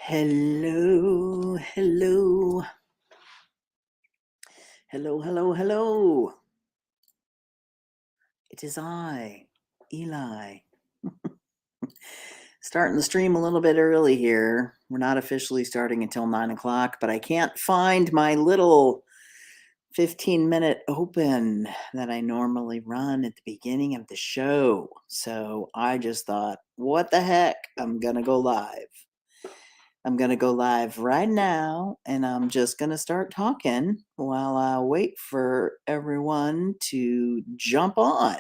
Hello, hello, hello, hello, hello. It is I, Eli. Starting the stream a little bit early here. We're not officially starting until 9 o'clock, but I can't find my little 15-minute open that I normally run at the beginning of the show. So I just thought, what the heck? I'm going to go live. I'm going to go live right now and I'm just going to start talking while I wait for everyone to jump on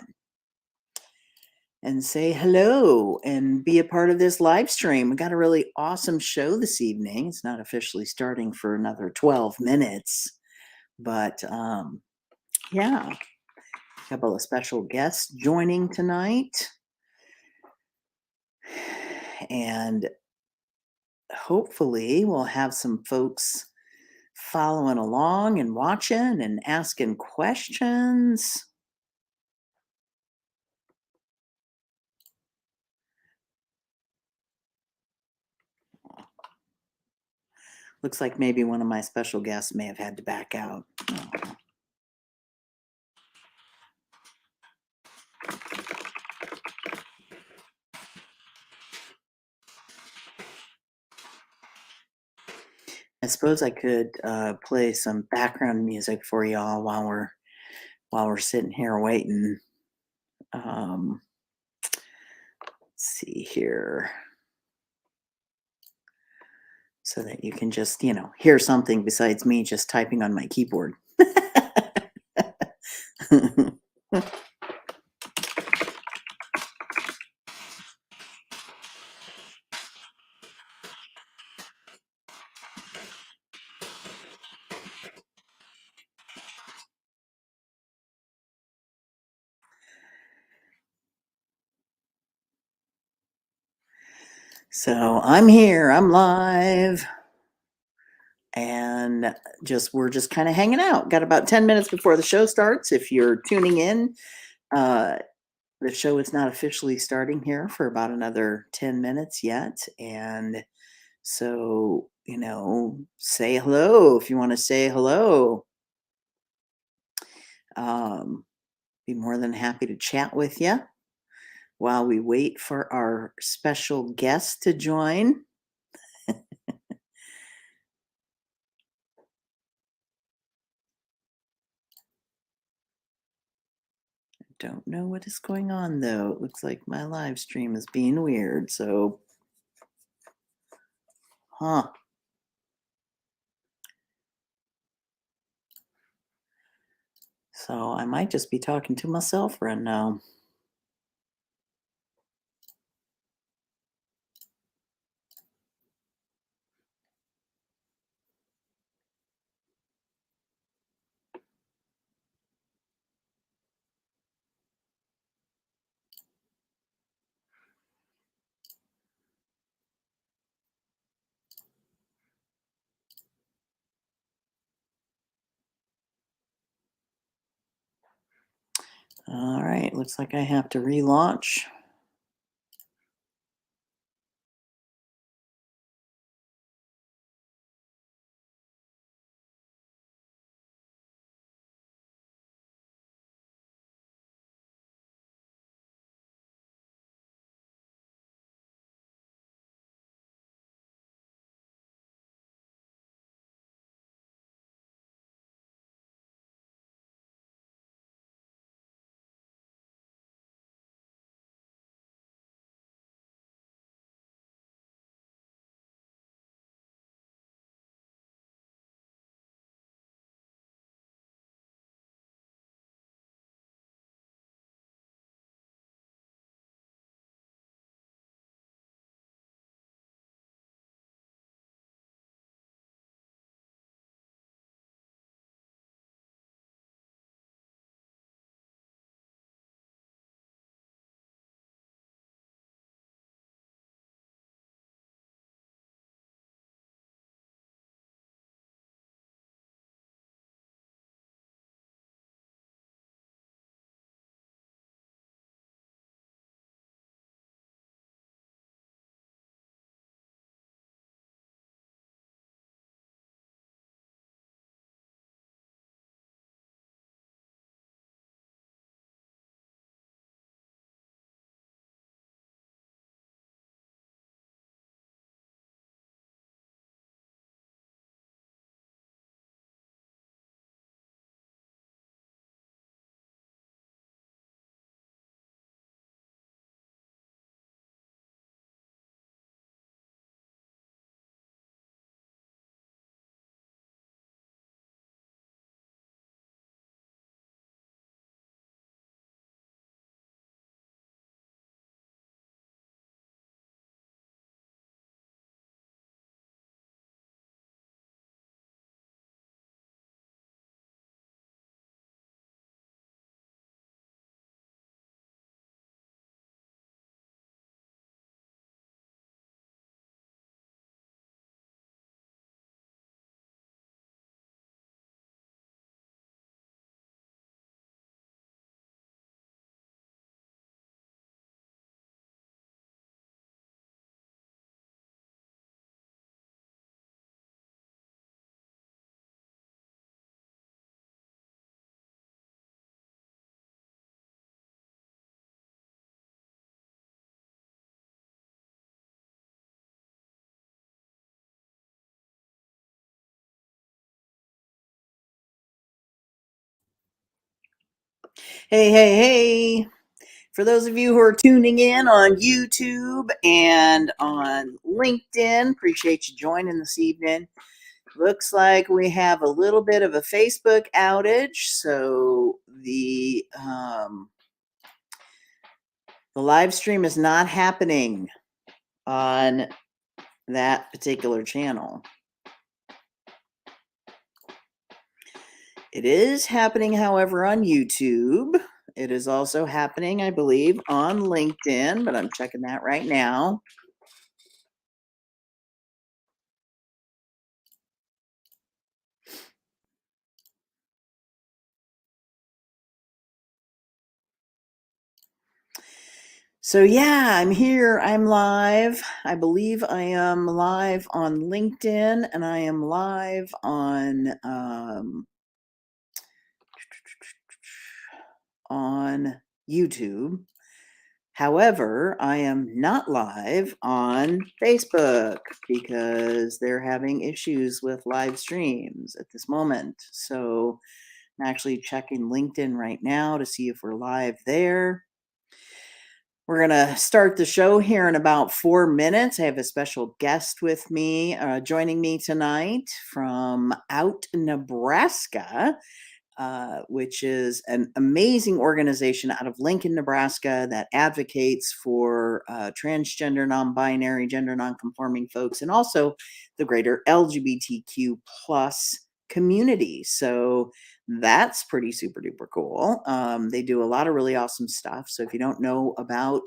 and say hello and be a part of this live stream. We got a really awesome show this evening. It's not officially starting for another 12 minutes, but yeah, a couple of special guests joining tonight. And hopefully we'll have some folks following along and watching and asking questions. Looks like maybe one of my special guests may have had to back out. Oh. I suppose I could play some background music for y'all while we're sitting here waiting. Let's see here, so that you can just hear something besides me just typing on my keyboard. So I'm here, I'm live, and we're just kind of hanging out. Got about 10 minutes before the show starts. If you're tuning in, the show is not officially starting here for about another 10 minutes yet. And so, say hello if you want to say hello. Be more than happy to chat with you while we wait for our special guest to join. Don't know what is going on though. It looks like my live stream is being weird. So, So I might just be talking to myself right now. All right, looks like I have to relaunch. Hey, hey, hey. For those of you who are tuning in on YouTube and on LinkedIn, appreciate you joining this evening. Looks like we have a little bit of a Facebook outage, so the live stream is not happening on that particular channel. It is happening, however, on YouTube. It is also happening, I believe, on LinkedIn, but I'm checking that right now. So yeah, I'm here. I'm live. I believe I am live on LinkedIn and I am live on YouTube. However, I am not live on Facebook because they're having issues with live streams at this moment. So I'm actually checking LinkedIn right now to see if we're live there. We're going to start the show here in about 4 minutes. I have a special guest with me, joining me tonight from Out Nebraska, which is an amazing organization out of Lincoln, Nebraska that advocates for transgender, non-binary, gender non-conforming folks, and also the greater LGBTQ plus community. So that's pretty super duper cool. They do a lot of really awesome stuff. So if you don't know about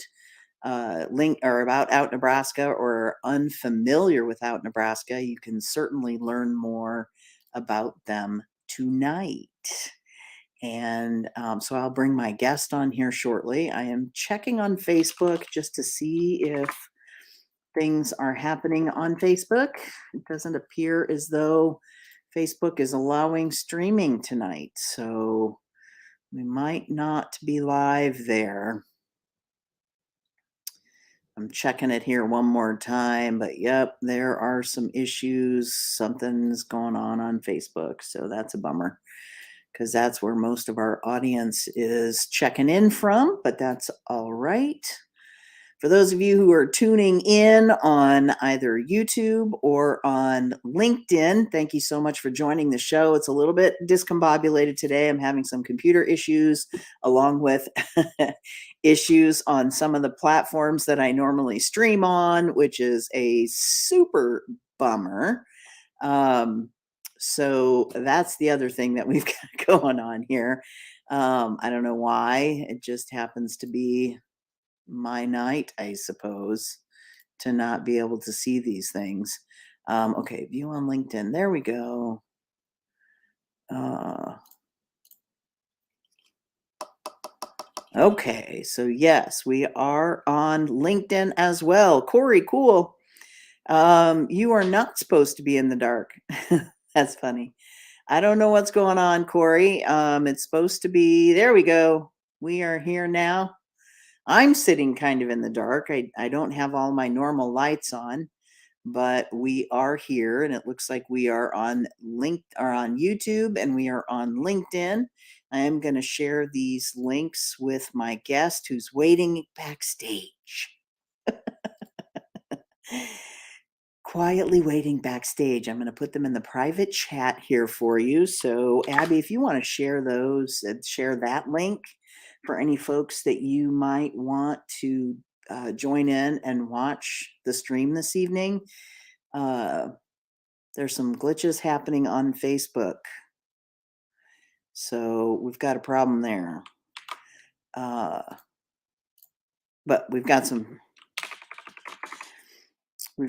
link or about Out Nebraska or unfamiliar with Out Nebraska, you can certainly learn more about them tonight. And so I'll bring my guest on here shortly. I am checking on Facebook just to see if things are happening on Facebook. It doesn't appear as though Facebook is allowing streaming tonight, so we might not be live there. I'm checking it here one more time, but yep, there are some issues. Something's going on Facebook, so that's a bummer because that's where most of our audience is checking in from, but that's all right. For those of you who are tuning in on either YouTube or on LinkedIn, thank you so much for joining the show. It's a little bit discombobulated today. I'm having some computer issues along with issues on some of the platforms that I normally stream on, which is a super bummer. So that's the other thing that we've got going on here. I don't know why. It just happens to be my night, I suppose, to not be able to see these things. Okay, view on LinkedIn. There we go. Okay, so yes, we are on LinkedIn as well. Corey, cool. You are not supposed to be in the dark. That's funny. I don't know what's going on, Corey. It's supposed to be, there we go. We are here now. I'm sitting kind of in the dark. I don't have all my normal lights on, but we are here and it looks like we are on on YouTube and we are on LinkedIn. I am going to share these links with my guest who's waiting backstage. Quietly waiting backstage. I'm going to put them in the private chat here for you. So, Abby, if you want to share those and share that link for any folks that you might want to join in and watch the stream this evening, there's some glitches happening on Facebook. So, we've got a problem there. But we've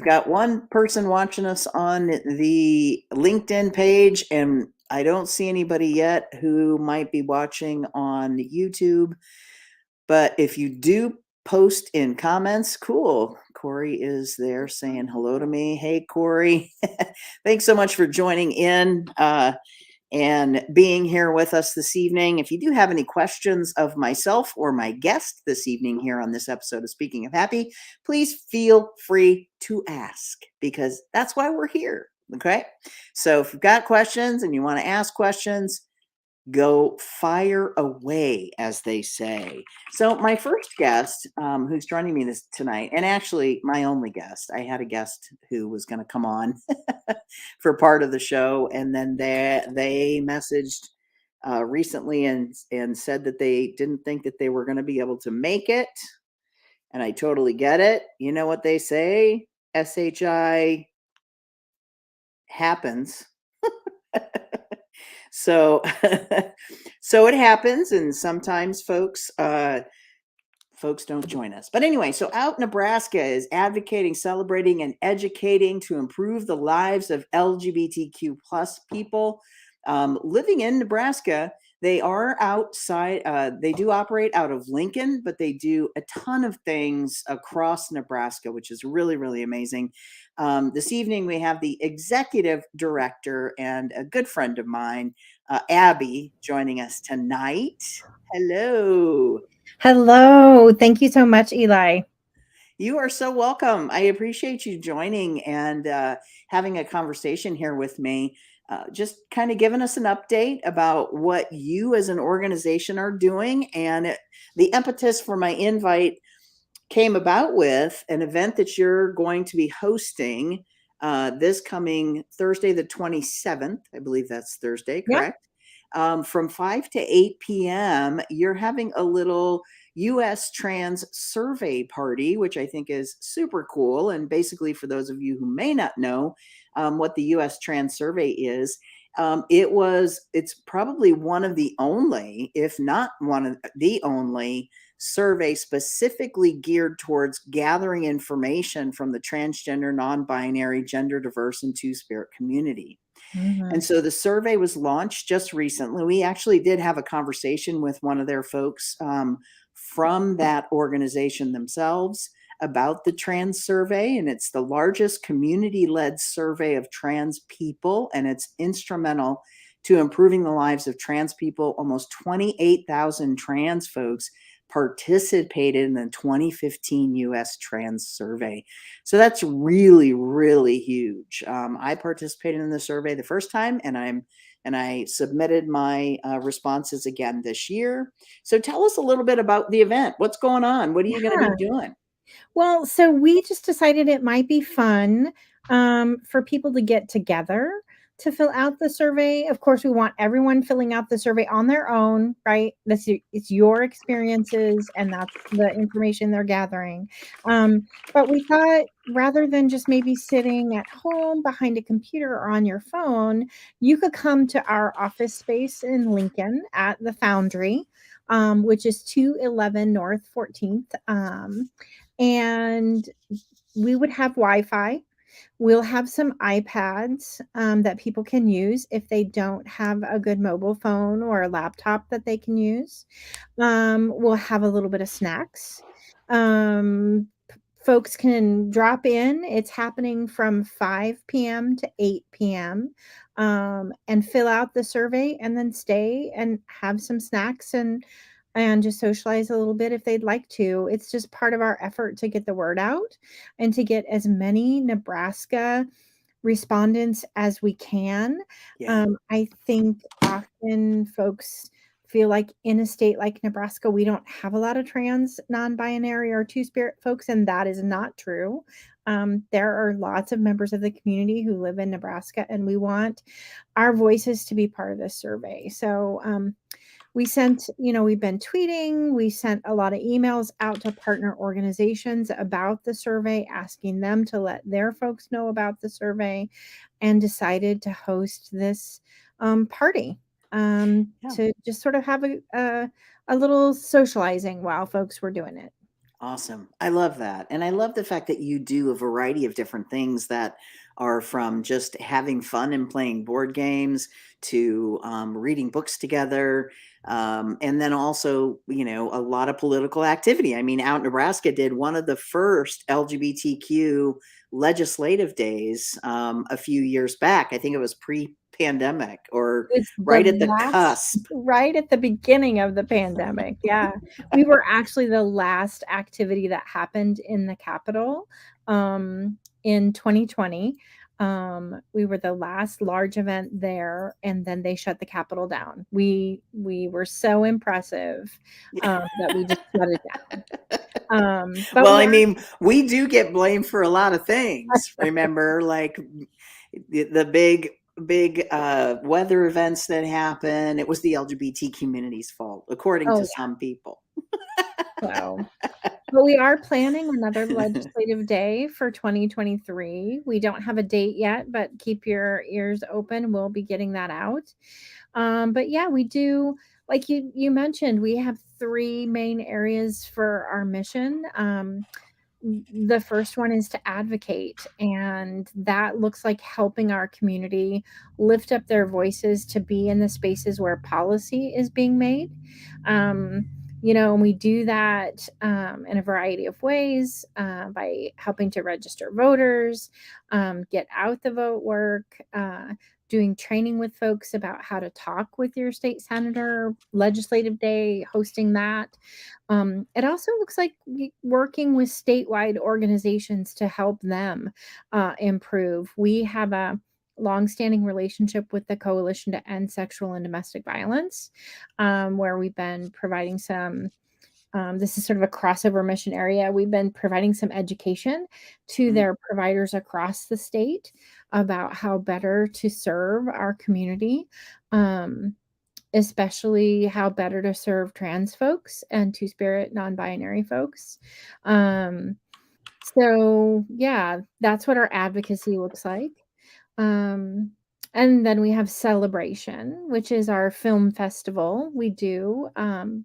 got one person watching us on the LinkedIn page, and I don't see anybody yet who might be watching on YouTube. But if you do post in comments, cool. Corey is there saying hello to me. Hey, Corey. Thanks so much for joining in. And being here with us this evening. If you do have any questions of myself or my guest this evening here on this episode of Speaking of Happy, please feel free to ask because that's why we're here. Okay. So if you've got questions and you want to ask questions, Go fire away, as they say. So, my first guest, who's joining me this tonight, and actually my only guest, I had a guest who was going to come on for part of the show, and then they messaged recently and said that they didn't think that they were going to be able to make it, and I totally get it. You know what they say? SHI happens. So so it happens, and sometimes folks don't join us. But anyway, so Out Nebraska is advocating, celebrating, and educating to improve the lives of LGBTQ plus people living in Nebraska. They are outside. They do operate out of Lincoln, but they do a ton of things across Nebraska, which is really, really amazing. This evening, we have the executive director and a good friend of mine, Abby, joining us tonight. Hello. Hello. Thank you so much, Eli. You are so welcome. I appreciate you joining and having a conversation here with me. Just kind of giving us an update about what you as an organization are doing. And the impetus for my invite came about with an event that you're going to be hosting this coming Thursday, the 27th. I believe that's Thursday, Yeah. correct? From 5 to 8 p.m., you're having a little US trans survey party, which I think is super cool. And basically, for those of you who may not know what the US trans survey is, it's probably one of the only, if not one of the only, survey specifically geared towards gathering information from the transgender, non-binary, gender diverse, and two-spirit community. Mhm. And so the survey was launched just recently. We actually did have a conversation with one of their folks from that organization themselves about the trans survey. And it's the largest community led survey of trans people, and it's instrumental to improving the lives of trans people. Almost 28,000 trans folks participated in the 2015 US Trans Survey. So that's really, really huge. I participated in the survey the first time, and I submitted my responses again this year. So tell us a little bit about the event. What's going on? What are you going to be Yeah. doing? Well, so we just decided it might be fun for people to get together to fill out the survey. Of course, we want everyone filling out the survey on their own, right? It's your experiences, and that's the information they're gathering. But we thought rather than just maybe sitting at home behind a computer or on your phone, you could come to our office space in Lincoln at the Foundry, which is 211 North 14th. And we would have Wi-Fi. We'll have some iPads that people can use if they don't have a good mobile phone or a laptop that they can use. We'll have a little bit of snacks. Folks can drop in. It's happening from 5 p.m. to 8 p.m. And fill out the survey and then stay and have some snacks and just socialize a little bit if they'd like to. It's just part of our effort to get the word out and to get as many Nebraska respondents as we can. Yeah. I think often folks feel like in a state like Nebraska, we don't have a lot of trans, non binary, or two spirit folks, and that is not true. There are lots of members of the community who live in Nebraska, and we want our voices to be part of this survey. So, we've been tweeting, we sent a lot of emails out to partner organizations about the survey, asking them to let their folks know about the survey, and decided to host this party Yeah. to just sort of have a little socializing while folks were doing it. Awesome. I love that. And I love the fact that you do a variety of different things that are from just having fun and playing board games to reading books together. And then also, a lot of political activity. I mean, Out Nebraska did one of the first LGBTQ legislative days a few years back. I think it was pre-pandemic or It's the right at the last cusp. right at the beginning of the pandemic, yeah. We were actually the last activity that happened in the Capitol, in 2020. We were the last large event there, and then they shut the Capitol down. We were so impressive that we just shut it down. But Well, we I are mean, we do get blamed for a lot of things. Remember, like the big weather events that happen. It was the LGBT community's fault, according oh to yeah, some people. so but we are planning another legislative day for 2023. We don't have a date yet, but keep your ears open. We'll be getting that out. But yeah, we do, like you mentioned, we have three main areas for our mission. The first one is to advocate, and that looks like helping our community lift up their voices to be in the spaces where policy is being made. um, and we do that in a variety of ways, by helping to register voters, get out the vote work, doing training with folks about how to talk with your state senator, legislative day, hosting that. It also looks like working with statewide organizations to help them improve. We have a longstanding relationship with the Coalition to End Sexual and Domestic Violence, where we've been providing some. This is sort of a crossover mission area. We've been providing some education to Mm. their providers across the state about how better to serve our community. Um, Especially how better to serve trans folks and two-spirit non-binary folks. Um, so yeah, that's what our advocacy looks like. Um, and then we have Celebration, which is our film festival. We do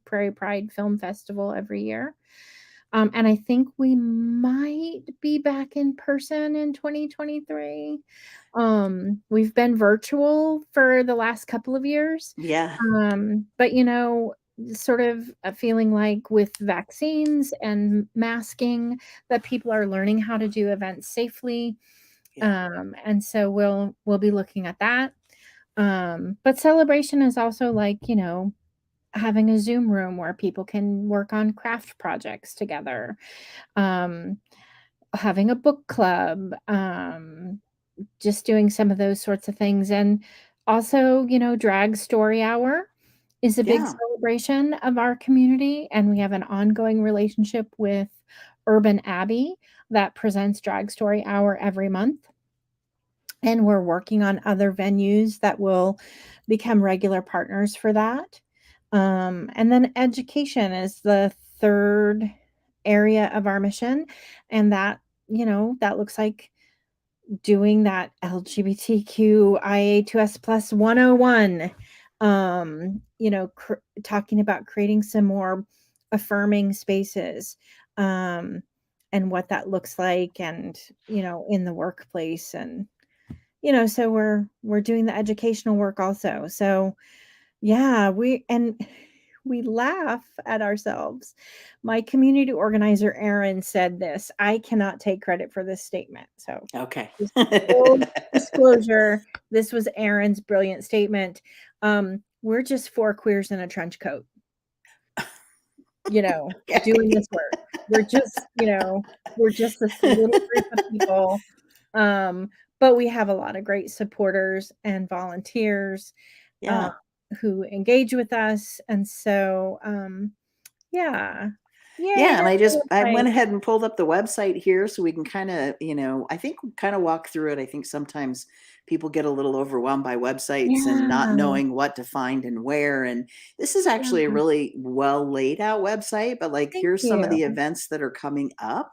Prairie Pride Film Festival every year. And I think we might be back in person in 2023. We've been virtual for the last couple of years. Yeah. But sort of a feeling like with vaccines and masking that people are learning how to do events safely. Yeah. And so we'll be looking at that. But Celebration is also like, having a Zoom room where people can work on craft projects together, um, having a book club, just doing some of those sorts of things. And also, Drag Story Hour is a big Yeah. celebration of our community. And we have an ongoing relationship with Urban Abbey that presents Drag Story Hour every month. And we're working on other venues that will become regular partners for that. And then education is the third area of our mission. And that looks like doing that LGBTQIA2S plus 101, talking about creating some more affirming spaces, and what that looks like, and, in the workplace. And, so we're doing the educational work also. So yeah, we laugh at ourselves. My community organizer, Erin, said this. I cannot take credit for this statement. So Okay. just full disclosure, this was Erin's brilliant statement. We're just four queers in a trench coat, doing this work. We're just this little group of people. But we have a lot of great supporters and volunteers, uh, Yeah. who engage with us. And so, yeah. Yay, Yeah, and that's I right. went ahead and pulled up the website here so we can kind of, I think kind of walk through it. I think sometimes people get a little overwhelmed by websites and not Yeah, knowing what to find and where. And this is actually a yeah. really well laid out website, but like Thank here's some of you. the events that are coming up.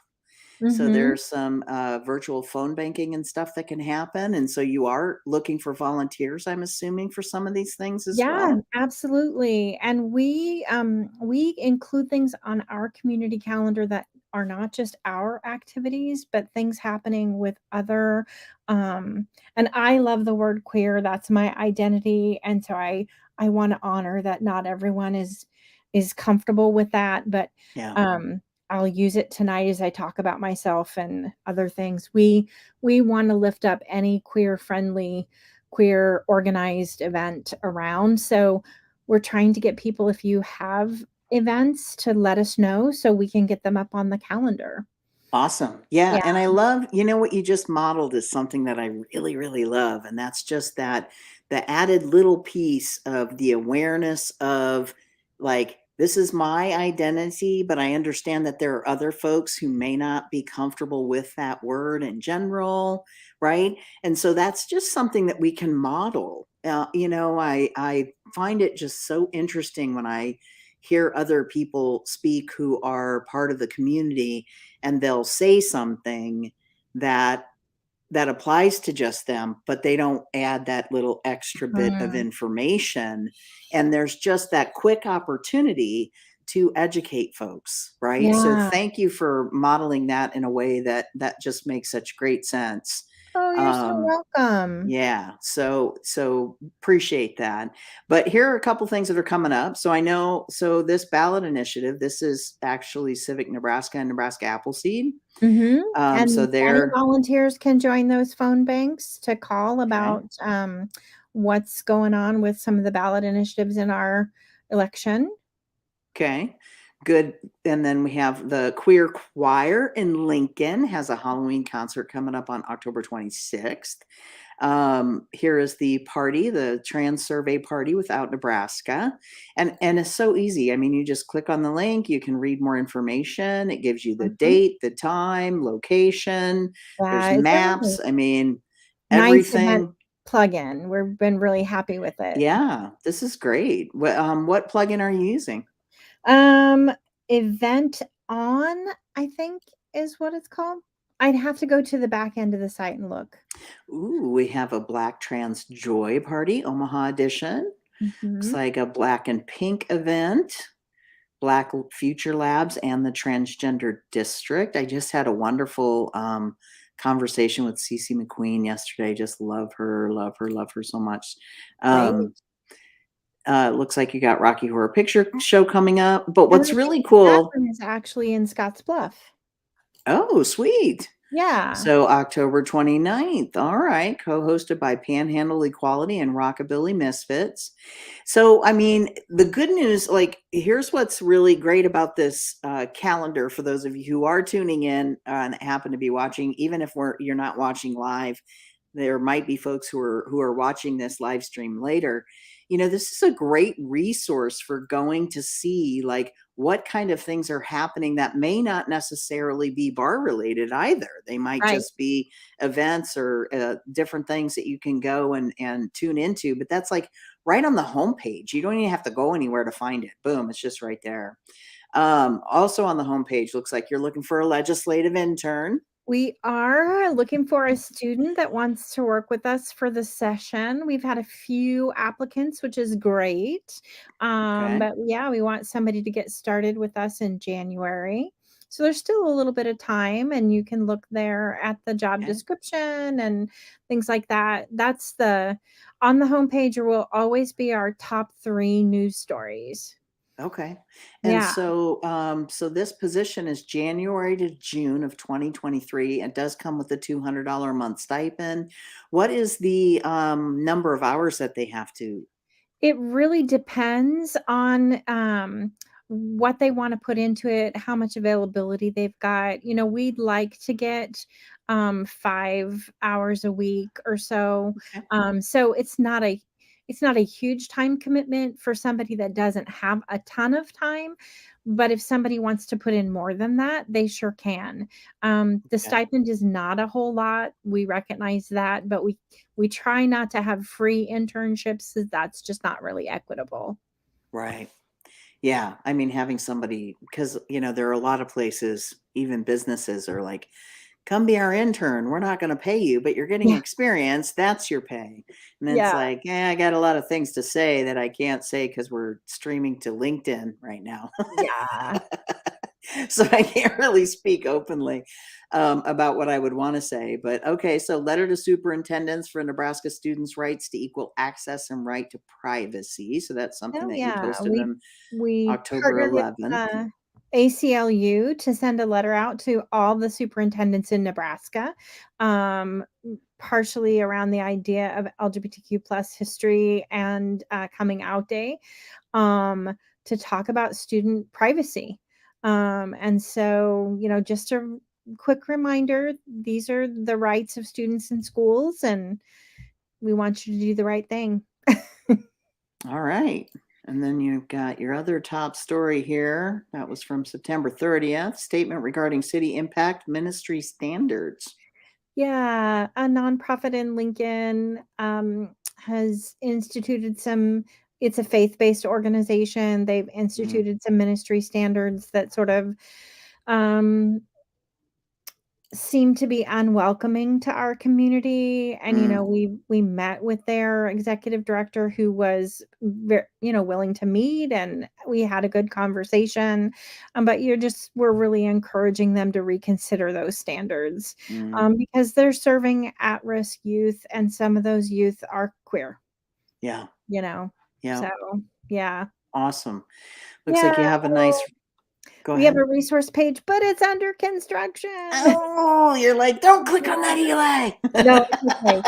So Mhm. there's some virtual phone banking and stuff that can happen. And so you are looking for volunteers, I'm assuming, for some of these things as Yeah, well. absolutely. And we include things on our community calendar that are not just our activities, but things happening with other, um and I love the word queer. That's my identity. And so I want to honor that not everyone is comfortable with that, but Yeah. um I'll use it tonight as I talk about myself and other things. We want to lift up any queer friendly, queer organized event around. So we're trying to get people, if you have events, to let us know so we can get them up on the calendar. Awesome. Yeah, Yeah. and I love, what you just modeled is something that I really, really love, and that's just that the added little piece of the awareness of like this is my identity, but I understand that there are other folks who may not be comfortable with that word in general, right? And so that's just something that we can model. I find it just so interesting when I hear other people speak who are part of the community, and they'll say something that applies to just them, but they don't add that little extra bit of Mm. information, and there's just that quick opportunity to educate folks, right? So Yeah. thank you for modeling that in a way that just makes such great sense. Oh, you're so um, welcome. yeah, so appreciate that. But here are a couple things that are coming up. So I know, so this ballot initiative, this is actually Civic Nebraska and Nebraska Appleseed. Mhm, So and any they're volunteers can join those phone banks to call okay. about, what's going on with some of the ballot initiatives in our election. Okay, good. And then we have the Queer Choir in Lincoln has a Halloween concert coming up on October 26th. Here is the party, the Trans Survey Party Without Nebraska. And it's so easy. I mean, you just click on the link, you can read more information. It gives you the Mhm. date, the time, location, there's Yeah, it's a maps. really I mean, nice event everything. plugin. We've been really happy with it. Yeah, this is great. What plugin are you using? Um, Event On, I think is what it's called. I'd have to go to the back end of the site and look. Ooh, we have a Black Trans Joy Party, Omaha edition. Looks Mhm. like a Black and Pink event, Black Future Labs, and the Transgender District. I just had a wonderful conversation with Cece McQueen yesterday. Just love her, love her, love her so much. Great. Um, Looks like you got Rocky Horror Picture Show coming up. But And what's I think really cool? that one is actually in Scottsbluff. Oh, sweet. Yeah. So October 29th. All right. Co-hosted by Panhandle Equality and Rockabilly Misfits. So, I mean, the good news, like, here's what's really great about this calendar for those of you who are tuning in and happen to be watching, even if you're not watching live, there might be folks who are watching this live stream later. This is a great resource for going to see like what kind of things are happening that may not necessarily be bar related either. They might Right. just be events or different things that you can go and tune into. But that's like right on the homepage. You don't even have to go anywhere to find it. Boom, it's just right there. Also on the homepage, looks like you're looking for a legislative intern. We are looking for a student that wants to work with us for the session. We've had a few applicants, which is great. Okay. But yeah, we want somebody to get started with us in January. So there's still a little bit of time, and you can look there at the job Okay. description and things like that. That's the on the homepage, there will always be our top 3 news stories. Okay. And Yeah. so this position is January to June of 2023. It does come with a $200 a month stipend. What is the number of hours that they have to? It really depends on, what they wanna put into it, how much availability they've got. We'd like to get, 5 hours a week or so. Okay. So it's not a huge time commitment for somebody that doesn't have a ton of time, but if somebody wants to put in more than that, they sure can. The Okay. stipend is not a whole lot. We recognize that, but we try not to have free internships 'cause that's just not really equitable. Right. Yeah. I mean, having somebody, because, there are a lot of places, even businesses are like, come be our intern. We're not going to pay you, but you're getting Yeah. experience. That's your pay. And then it's Yeah. like, I got a lot of things to say that I can't say because we're streaming to LinkedIn right now. Yeah. So I can't really speak openly about what I would want to say. But okay, so letter to superintendents for Nebraska students' rights to equal access and right to privacy. So that's something Oh, that you yeah. posted We on we October partnered with, 11th. uh, ACLU to send a letter out to all the superintendents in Nebraska, partially around the idea of LGBTQ plus history and, coming out day, um, to talk about student privacy. And so, just to quick reminder, these are the rights of students in schools, and we want you to do the right thing. All right. And then you've got your other top story here. That was from September 30th. Statement regarding city impact ministry standards. Yeah, a nonprofit in Lincoln has instituted some. It's a faith-based organization. They've Mm, instituted some ministry standards that sort of um, seem to be unwelcoming to our community. And mm, we met with their executive director, who was willing to meet, and we had a good conversation. But we're really encouraging them to reconsider those standards, mm. because they're serving at-risk youth, and some of those youth are queer, Yeah. you know Yeah. so yeah. Awesome. Looks Yeah, like you have a nice, go we have ahead. a resource page, but it's under construction. Oh, you're like, don't click on that, Eli. No, it's okay.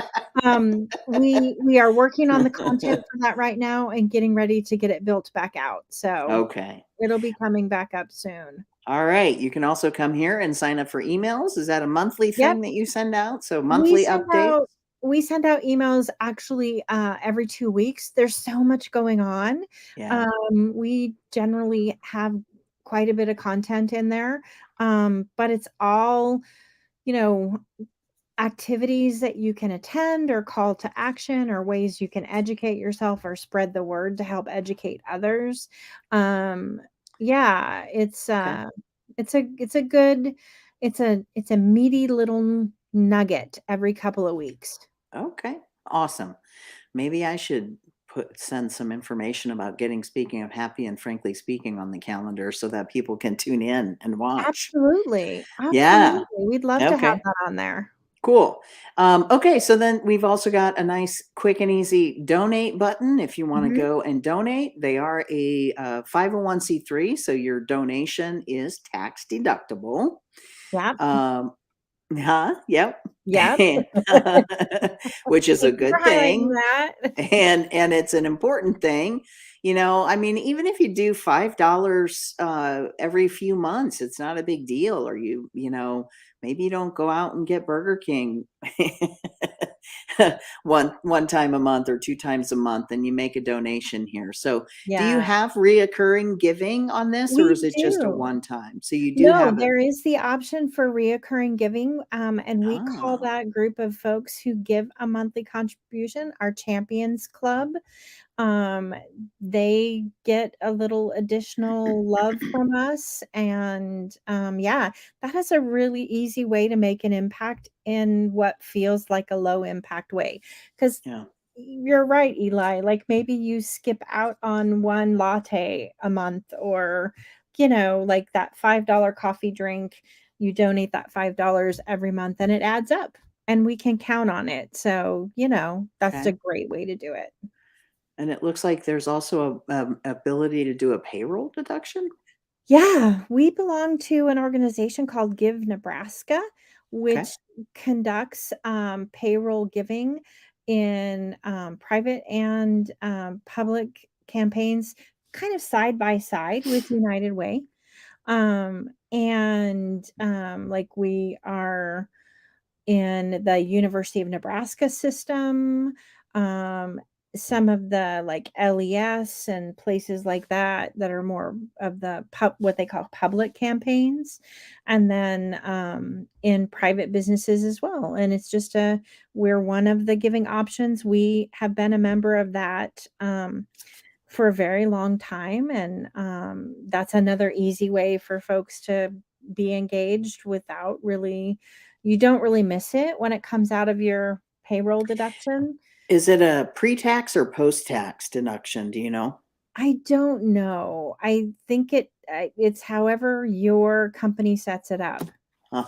We are working on the content for that right now and getting ready to get it built back out, so Okay. it'll be coming back up soon. All right. You can also come here and sign up for emails. Is that a monthly Yep, thing that you send out? So we monthly send updates? out we send out emails actually, every 2 weeks. There's so much going on. Yeah. We generally have quite a bit of content in there, but it's all, you know, activities that you can attend, or call to action, or ways you can educate yourself or spread the word to help educate others. Um, yeah, Okay. it's a good it's a meaty little nugget every couple of weeks. Okay. Awesome. Maybe I should send some information about getting Speaking of Happy and Frankly Speaking on the calendar so that people can tune in and watch. Absolutely, Yeah. absolutely. We'd love to have Okay. that on there. Cool. Okay, so then we've also got a nice, quick, and easy donate button if you want to Mhm. go and donate. They are a 501c3, so your donation is tax deductible. Yep, Um, huh? Yep. yep. Which is a Thank you for good highlighting thing. that. And it's an important thing. I mean, even if you do $5 every few months, it's not a big deal. Or maybe you don't go out and get Burger King one time a month or two times a month, and you make a donation here. So do you Yeah, have reoccurring giving on this, or we is it just a do. one time? So you do No, have it. there is the option for reoccurring giving, and we call Ah, that group of folks who give a monthly contribution our Champions Club. Um, they get a little additional love from us, and, yeah, that is a really easy way to make an impact in what feels like a low impact way. Because yeah. you're right, Eli, like, maybe you skip out on 1 latte a month, or, like that $5 coffee drink, you donate that $5 every month, and it adds up, and we can count on it. So, that's a Okay. great way to do it. And it looks like there's also a ability to do a payroll deduction? Yeah, we belong to an organization called Give Nebraska, Okay. which conducts payroll giving in private and public campaigns, kind of side by side with United Way. Like, we are in the University of Nebraska system, um, some of the, like, LES and places like that, that are more of the what they call public campaigns, and then, in private businesses as well, and it's just a we're one of the giving options. We have been a member of that, for a very long time, and, that's another easy way for folks to be engaged without really you don't really miss it when it comes out of your payroll deduction. Is it a pre-tax or post-tax deduction? Do you know? I don't know. I think it's however your company sets it up. Huh.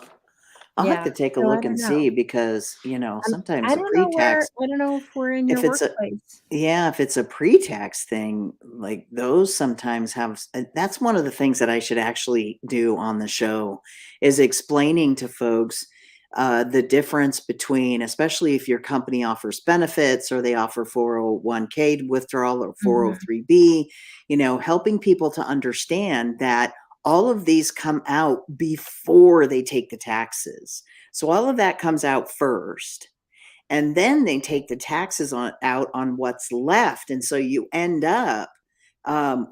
I'll have Yeah, to take a so I look don't and know. see because, I sometimes a don't know pre-tax, I don't know if we're in your if it's a workplace. yeah, if it's a pre-tax thing, like those sometimes have that's one of the things that I should actually do on the show is explaining to folks the difference between, especially if your company offers benefits or they offer 401k withdrawal or Mhm. 403b, helping people to understand that all of these come out before they take the taxes. So all of that comes out first, and then they take the taxes out on what's left. And so you end up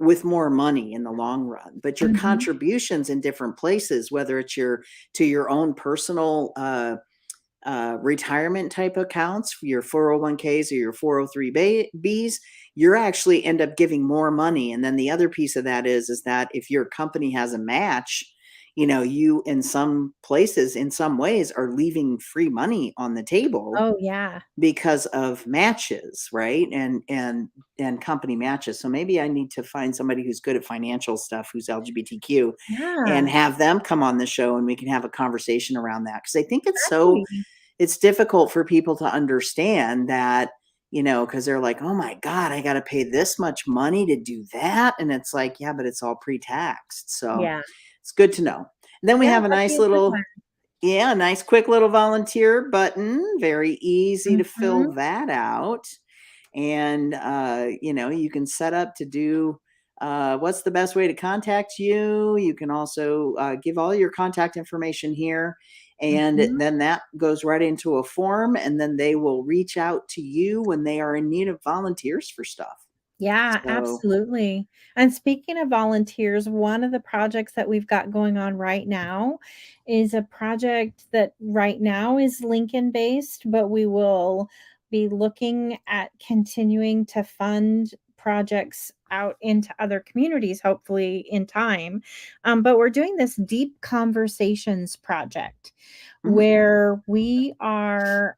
with more money in the long run. But your Mhm. contributions in different places, whether it's to your own personal retirement type accounts, your 401ks or your 403bs, you're actually end up giving more money. And then the other piece of that is that if your company has a match, you in some places, in some ways, are leaving free money on the table Oh, yeah. because of matches, right? And company matches. So maybe I need to find somebody who's good at financial stuff, who's LGBTQ, and Yeah, have them come on the show, and we can have a conversation around that, because I think exactly. it's difficult for people to understand that, because they're like, oh my God, I got to pay this much money to do that. And it's like, yeah, but it's all pre-taxed. So Yeah. it's good to know. And then we Yeah, have a that'd be nice a good little, one. yeah, a nice quick little volunteer button. Very easy to fill Mhm. that out. And, you can set up to do what's the best way to contact you. You can also give all your contact information here. And Mhm. then that goes right into a form. And then they will reach out to you when they are in need of volunteers for stuff. Yeah, So, absolutely. And speaking of volunteers, one of the projects that we've got going on right now is a project that right now is Lincoln based, but we will be looking at continuing to fund projects out into other communities, hopefully in time. But we're doing this Deep Conversations project mhm, where we are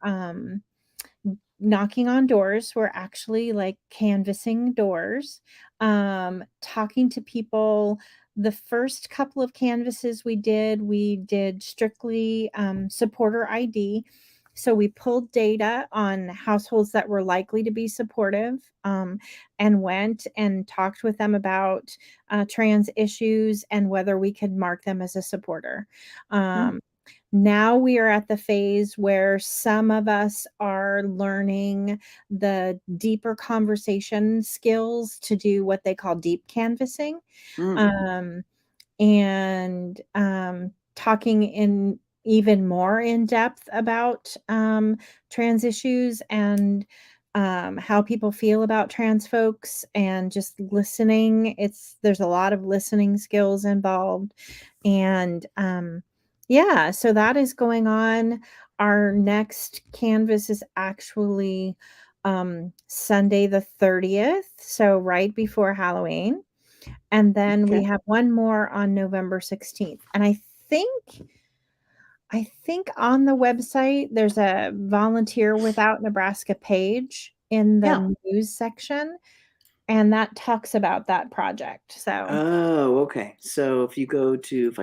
knocking on doors. We're actually like canvassing doors, talking to people. The first couple of canvases we did strictly supporter ID. So we pulled data on households that were likely to be supportive, and went and talked with them about trans issues and whether we could mark them as a supporter. mm, Um, Now we are at the phase where some of us are learning the deeper conversation skills to do what they call deep canvassing, mm, um, and talking in even more in depth about trans issues and how people feel about trans folks and just listening. There's a lot of listening skills involved, and yeah, so that is going on. Our next canvas is actually Sunday the 30th, so right before Halloween. And then we okay. have one more on November 16th. And I think on the website there's a Volunteer Without Nebraska page in Yeah. the news section, and that talks about that project. So, Oh, okay. So if I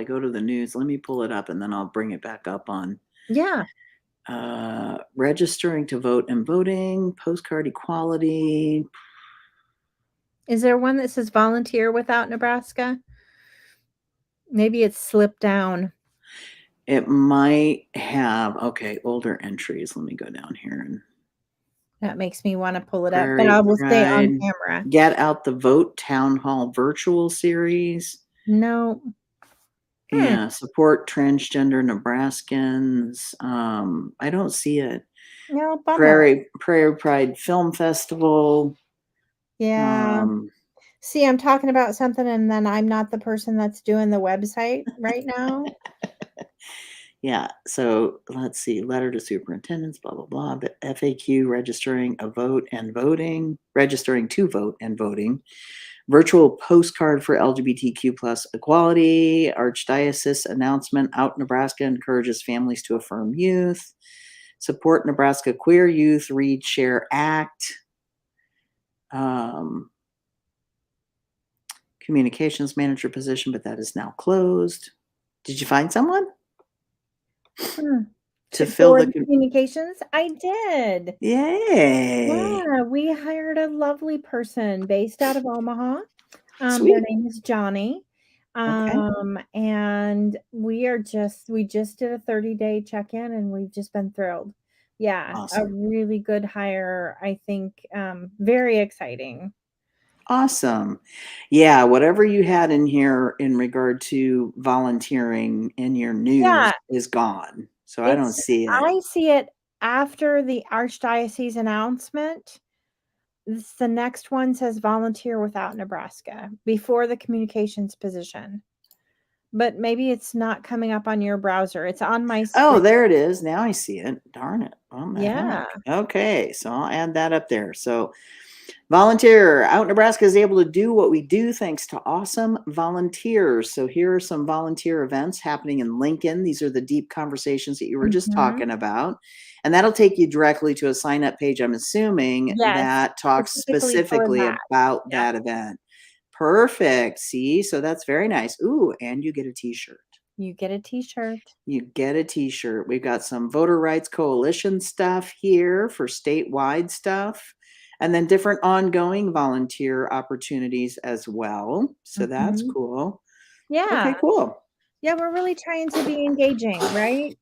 go to the news, let me pull it up and then I'll bring it back up on yeah. registering to vote and voting, postcard equality. Is there one that says Volunteer Without Nebraska? Maybe it's slipped down. It might have, okay, older entries. Let me go down here and That makes me wanna pull it up, but I Prairie will stay on Pride, camera. Get Out the Vote Town Hall virtual series. No. Hmm. Yeah, support transgender Nebraskans. I don't see it. No, bummer. Prairie Pride Film Festival. Yeah. Um, See, I'm talking about something and then I'm not the person that's doing the website right now. yeah, so let's see. Letter to superintendents, blah blah blah. The FAQ registering a vote and voting, registering to vote and voting. Virtual postcard for LGBTQ plus equality. Archdiocese announcement out Nebraska encourages families to affirm youth. Support Nebraska queer youth. Read, share, act. Um, communications manager position, but that is now closed. Did you find someone Hmm. to fill For the? the communications? I did. Yay! Yeah, we hired a lovely person based out of Omaha. Their Sweet. name is Johnny. Okay. And we just did a 30-day check-in and we've just been thrilled. Yeah, a Awesome. really good hire, I think, very exciting. Awesome. Yeah, whatever you had in here in regard to volunteering in your news Yeah, is gone. So I don't see it. I see it after the archdiocese announcement. The next one says volunteer without Nebraska before the communications position. But maybe it's not coming up on your browser. It's on my Oh, screen. there it is. Now I see it. Darn it. What the Yeah. heck? Okay, so I'll add that up there. So volunteer out Nebraska is able to do what we do thanks to awesome volunteers. So here are some volunteer events happening in Lincoln. These are the deep conversations that you were just Mhm. talking about. And that'll take you directly to a sign up page, I'm assuming, Yes, that talks specifically for specifically that. about Yep. that event. Perfect. See, so that's very nice. Ooh, and you get a t shirt. You get a t-shirt. You get a t-shirt. We've got some voter rights coalition stuff here for statewide stuff, and then different ongoing volunteer opportunities as well. So that's Mhm. cool. Yeah. Okay, cool. Yeah, we're really trying to be engaging, right?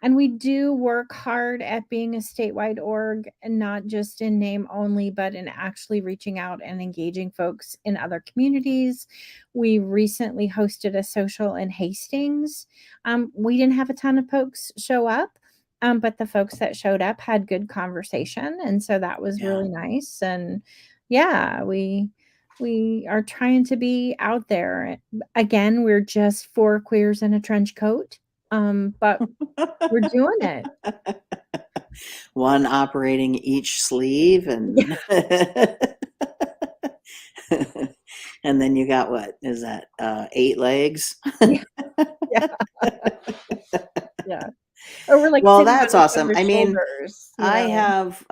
And we do work hard at being a statewide org and not just in name only, but in actually reaching out and engaging folks in other communities. We recently hosted a social in Hastings. We didn't have a ton of folks show up, but the folks that showed up had good conversation. And so that was Yeah. really nice. And yeah, we are trying to be out there. Again, we're just four queers in a trench coat. But we're doing it. One operating each sleeve Yeah, and and then you got what is that 8 legs? yeah, yeah, yeah. Or we're, like, Well, sitting that's on each awesome. other's I mean, shoulders, you I know? have,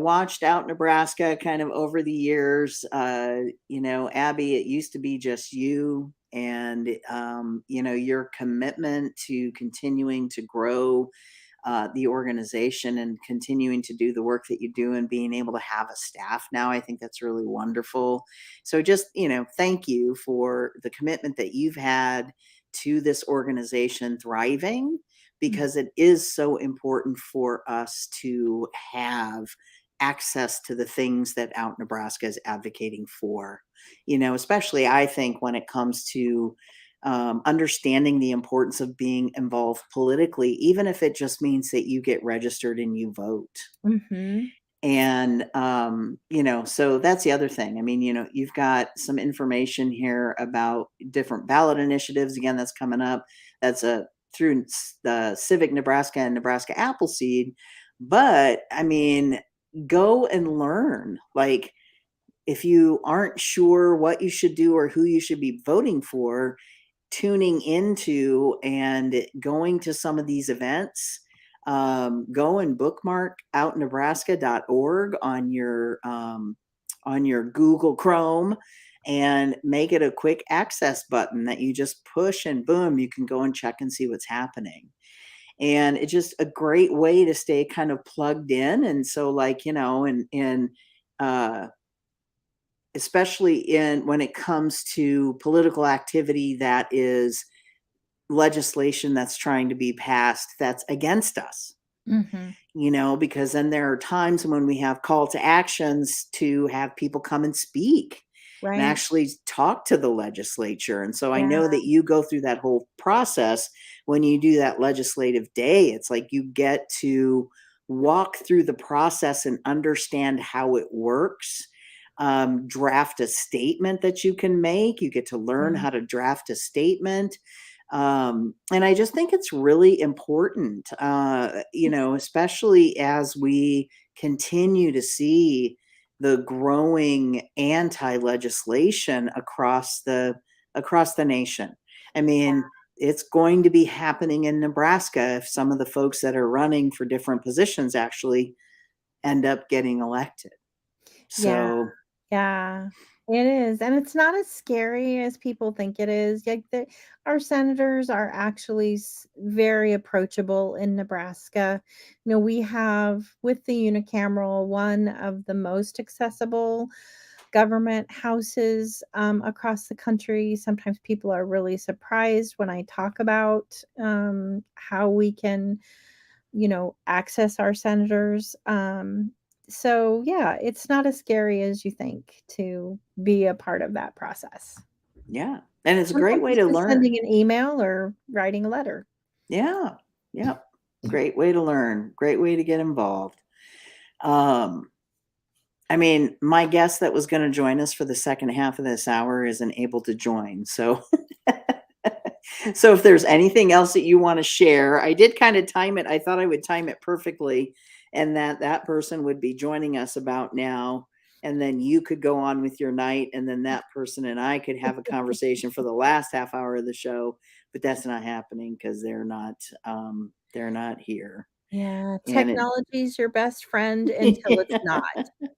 watched out Nebraska kind of over the years. Abby, it used to be just you and, your commitment to continuing to grow the organization and continuing to do the work that you do and being able to have a staff now. I think that's really wonderful. So just, thank you for the commitment that you've had to this organization thriving Mm, because it is so important for us to have access to the things that Out Nebraska is advocating for. Especially I think when it comes to understanding the importance of being involved politically, even if it just means that you get registered and you vote. mhm. And, so that's the other thing. I mean, you've got some information here about different ballot initiatives. Again, that's coming up. That's through the Civic Nebraska and Nebraska Appleseed. But I mean, go and learn. Like, if you aren't sure what you should do or who you should be voting for, tuning into and going to some of these events, go and bookmark outnebraska.org on your Google Chrome and make it a quick access button that you just push and boom, you can go and check and see what's happening. And it's just a great way to stay kind of plugged in. And so, like, uh, especially in when it comes to political activity that is legislation that's trying to be passed that's against us, Mhm. because then there are times when we have call to actions to have people come and speak and Right. actually talk to the legislature. And so I Yeah. know that you go through that whole process when you do that legislative day. It's like you get to walk through the process and understand how it works. Draft a statement that you can make. You get to learn Yeah. how to draft a statement. And I just think it's really important, especially as we continue to see the growing anti-legislation across the nation. I mean, it's going to be happening in Nebraska if some of the folks that are running for different positions actually end up getting elected. Yeah. So, Yeah, it is, and it's not as scary as people think it is. Like our senators are actually very approachable in Nebraska. We have with the unicameral one of the most accessible government houses across the country. Sometimes people are really surprised when I talk about how we can access our senators. So yeah, it's not as scary as you think to be a part of that process. Yeah. And it's a great Sometimes way it's to just learn. sending an email or writing a letter. Yeah. Yep. Great way to learn. Great way to get involved. Um, I mean, my guest that was going to join us for the second half of this hour isn't able to join. So, so if there's anything else that you want to share, I did kind of time it. I thought I would time it perfectly, and that person would be joining us about now, and then you could go on with your night, and then that person and I could have a conversation for the last half hour of the show. But that's not happening because they're not here, Yeah, and it, technology's your best friend until it's not,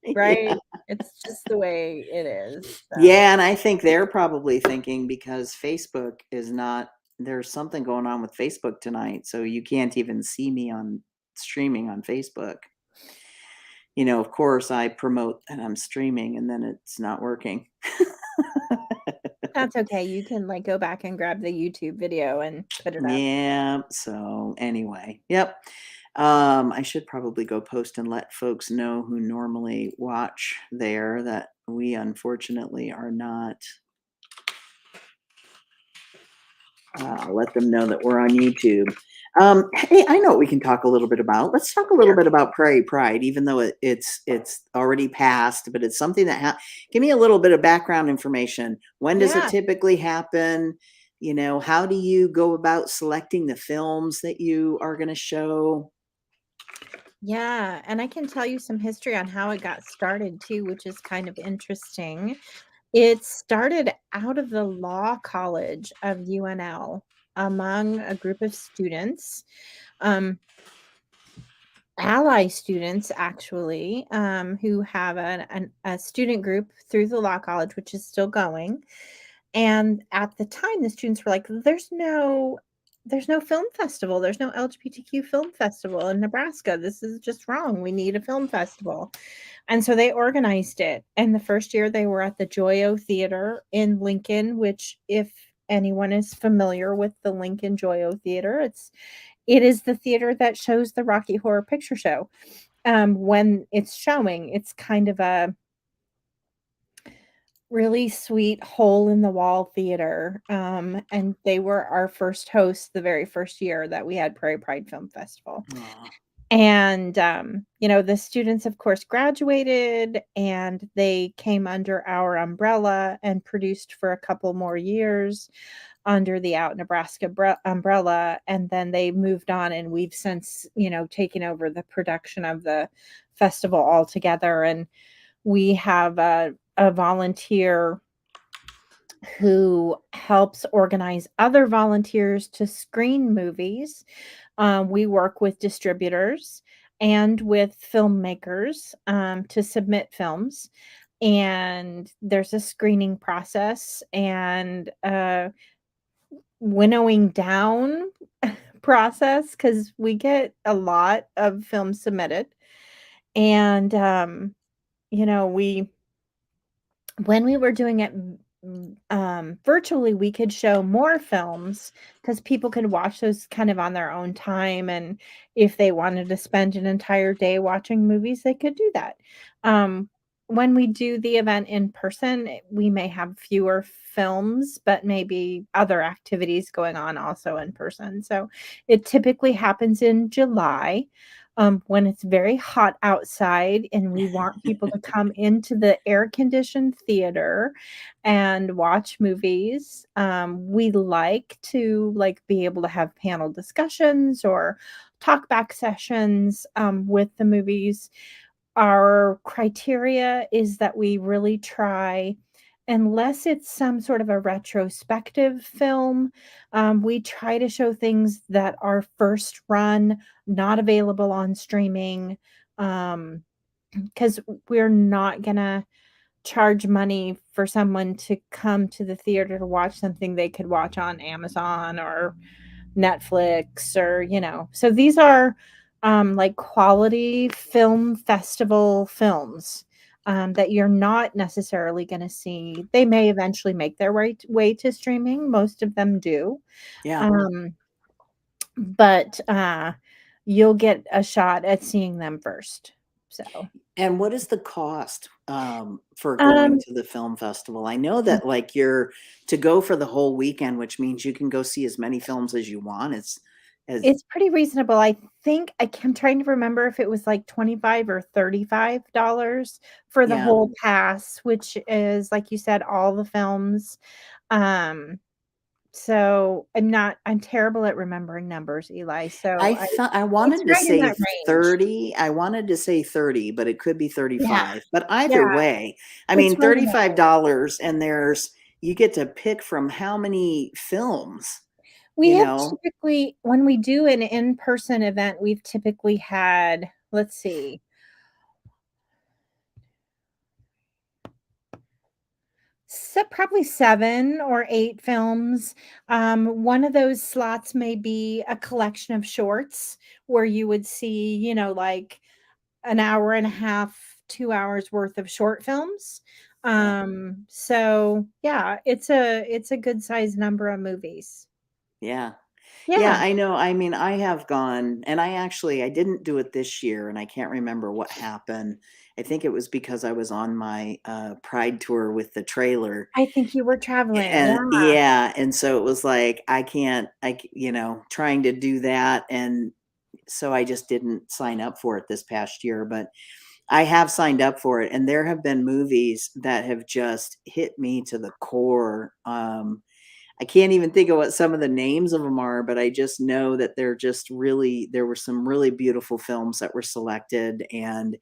yeah. right? It's just the way it is, so Yeah, and I think they're probably thinking because Facebook is not there's something going on with Facebook tonight, so you can't even see me on streaming on Facebook. Of course, I promote that I'm streaming and then it's not working. that's okay, you can, like, go back and grab the YouTube video and put it up. Yeah, so anyway, yep. I should probably go post and let folks know who normally watch there that we unfortunately are not. Let them know that we're on YouTube. Hey, I know what we can talk a little bit about. Let's talk a little Yeah. bit about Prairie Pride, even though it's already passed, but it's something that give me a little bit of background information. When does it Yeah. typically happen? How do you go about selecting the films that you are going to show? Yeah, and I can tell you some history on how it got started too, which is kind of interesting. It started out of the law college of UNL among a group of students, um, ally students actually, who have a student group through the law college, which is still going. And at the time, the students were like, there's no film festival. There's no LGBTQ film festival in Nebraska. This is just wrong. We need a film festival. And so they organized it. And the first year they were at the Joyo Theater in Lincoln, which if anyone is familiar with the Lincoln Joyo Theater, it is the theater that shows the Rocky Horror Picture Show. When it's showing, it's kind of a really sweet hole in the wall theater, and they were our first hosts the very first year that we had Prairie Pride Film Festival. Aw. And, the students, of course, graduated and they came under our umbrella and produced for a couple more years under the Out Nebraska umbrella. And then they moved on, and we've since, taken over the production of the festival altogether. And we have a volunteer who helps organize other volunteers to screen movies. We work with distributors and with filmmakers to submit films. And there's a screening process and winnowing down process because we get a lot of films submitted. And, we when we were doing it virtually, we could show more films because people could watch those kind of on their own time. And if they wanted to spend an entire day watching movies, they could do that. Um, when we do the event in person, we may have fewer films, but maybe other activities going on also in person. So it typically happens in July when it's very hot outside and we want people to come into the air conditioned theater and watch movies. We like to be able to have panel discussions or talk back sessions with the movies. Our criteria is that we really try, unless it's some sort of a retrospective film, we try to show things that are first run, not available on streaming, because we're not gonna charge money for someone to come to the theater to watch something they could watch on Amazon or Netflix or, so these are like quality film festival films that you're not necessarily going to see. They may eventually make their way to streaming. Most of them do. Yeah. Um, but you'll get a shot at seeing them first. So, And what is the cost, for going um, to the film festival? I know that, like, you're to go for the whole weekend, which means you can go see as many films as you want. It's as it's pretty reasonable. I think I'm trying to remember if it was like 25 or $35 for the yeah. whole pass, which is, like you said, all the films. Um, so I'm terrible at remembering numbers, Eli. So I it's wanted to right in say that range. 30. I wanted to say 30, but it could be Yeah, 35. But yeah, either way, I it's mean, right in that range. $35 and you get to pick from how many films, We you have know? typically when we do an in-person event, we've typically had, let's see, probably 7 or 8 films. One of those slots may be a collection of shorts where you would see, like an hour and a half, 2 hours worth of short films. Yeah. So yeah, it's a good size number of movies. Yeah. Yeah, Yeah. I know. I mean, I have gone and I didn't do it this year and I can't remember what happened. I think it was because I was on my pride tour with the trailer. I think you were traveling. And Yeah. yeah, and so it was like I can't trying to do that, and so I just didn't sign up for it this past year, but I have signed up for it, and there have been movies that have just hit me to the core. I can't even think of what some of the names of them are, but I just know that there were some really beautiful films that were selected, and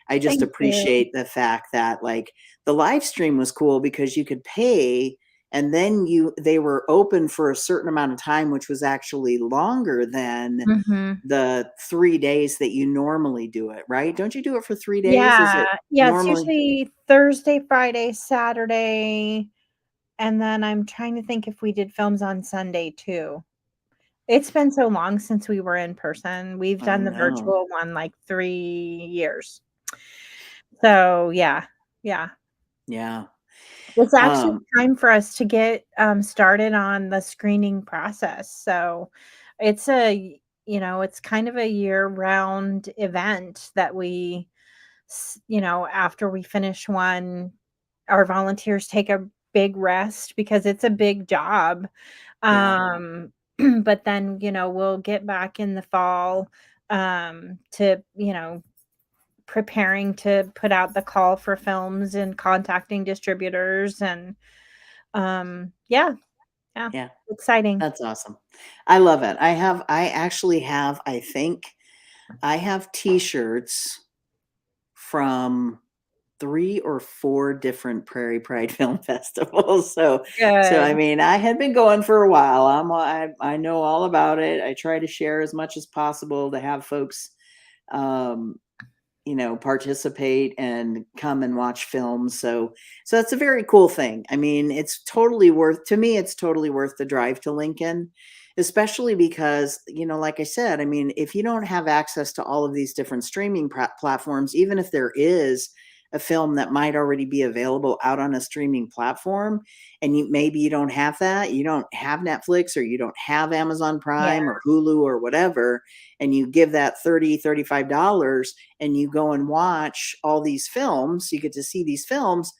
I just Thank you. appreciate the fact that, like, the live stream was cool because you could pay and then they were open for a certain amount of time, which was actually longer than Mhm. the 3 days that you normally do it, right? Don't you do it for 3 days? Is Yeah. it Yeah, it's normally usually Thursday, Friday, Saturday, and then I'm trying to think if we did films on Sunday too. It's been so long since we were in person. We've I done the know. virtual one, like, 3 years. So, yeah. Yeah. Yeah. It's actually Um, time for us to get, started on the screening process. So, it's kind of a year-round event that after we finish one, our volunteers take a big rest because it's a big job. yeah. Um, but then, we'll get back in the fall, to, preparing to put out the call for films and contacting distributors and, yeah, yeah, Yeah. exciting. That's awesome. I love it. I actually have, I think I have T-shirts from 3 or 4 different Prairie Pride Film Festivals. So I Good. mean, I had been going for a while. I know all about it. I try to share as much as possible to have folks, um, participate and come and watch films. So that's a very cool thing. I mean, it's totally worth the drive to Lincoln, especially because, like I said, I mean, if you don't have access to all of these different streaming platforms, even if there is a film that might already be available out on a streaming platform and maybe you don't have that, you don't have Netflix or you don't have Amazon Yeah. Prime or Hulu or whatever, and you give that $35 and you go and watch all these films, you get to see these films.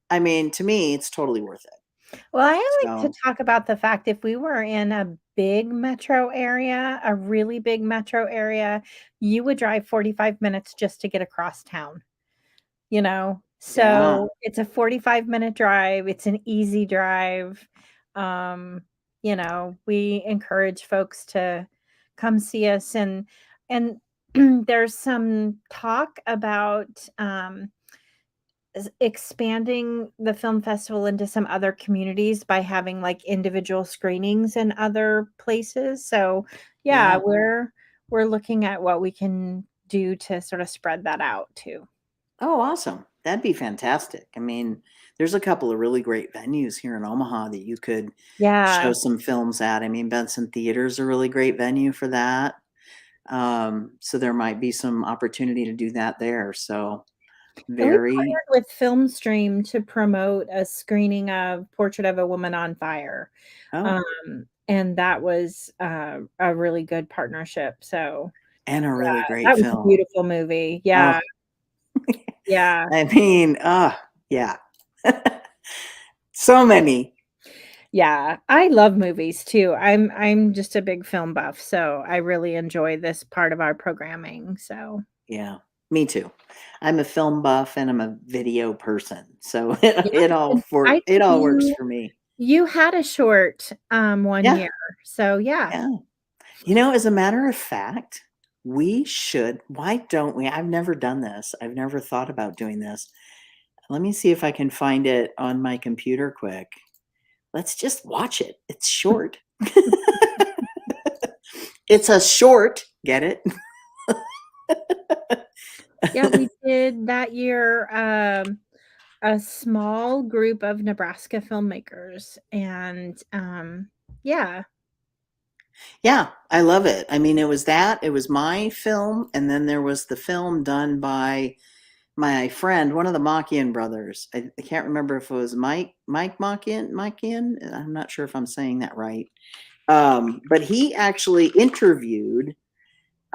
I mean, to me, it's totally worth it. Well, I like to So, talk about the fact if we were in a big metro area, a really big metro area, you would drive 45 minutes just to get across town. yeah, So it's a 45-minute drive, it's an easy drive. Um, we encourage folks to come see us and there's some talk about, expanding the film festival into some other communities by having, like, individual screenings in other places. So, yeah, yeah. we're looking at what we can do to sort of spread that out too. Oh, awesome. That'd be fantastic. I mean, there's a couple of really great venues here in Omaha that you could Yeah. show some films at. I mean, Benson Theater's a really great venue for that. So there might be some opportunity to do that there. So And we very, partnered with FilmStream to promote a screening of Portrait of a Woman on Fire, oh, and that was, a really good partnership, so, and a yeah, really great that was a film. beautiful movie, Oh, yeah. Yeah. I mean, yeah. So many. Yeah, I love movies too. I'm just a big film buff, so I really enjoy this part of our programming, so Yeah, me too. I'm a film buff and I'm a video person, so yeah, and I it think all works you for me. you had a short, one Yeah, year, so yeah. yeah. As a matter of fact, we should why don't we? I've never done this. I've never thought about doing this. Let me see if I can find it on my computer quick. Let's just watch it. It's short. It's a short, get it? Yeah, we did that year, a small group of Nebraska filmmakers, and, yeah. Yeah, I love it. I mean, it was my film, and then there was the film done by my friend, one of the Machian brothers. I can't remember if it was Mike Machian. I'm not sure if I'm saying that right. But he actually interviewed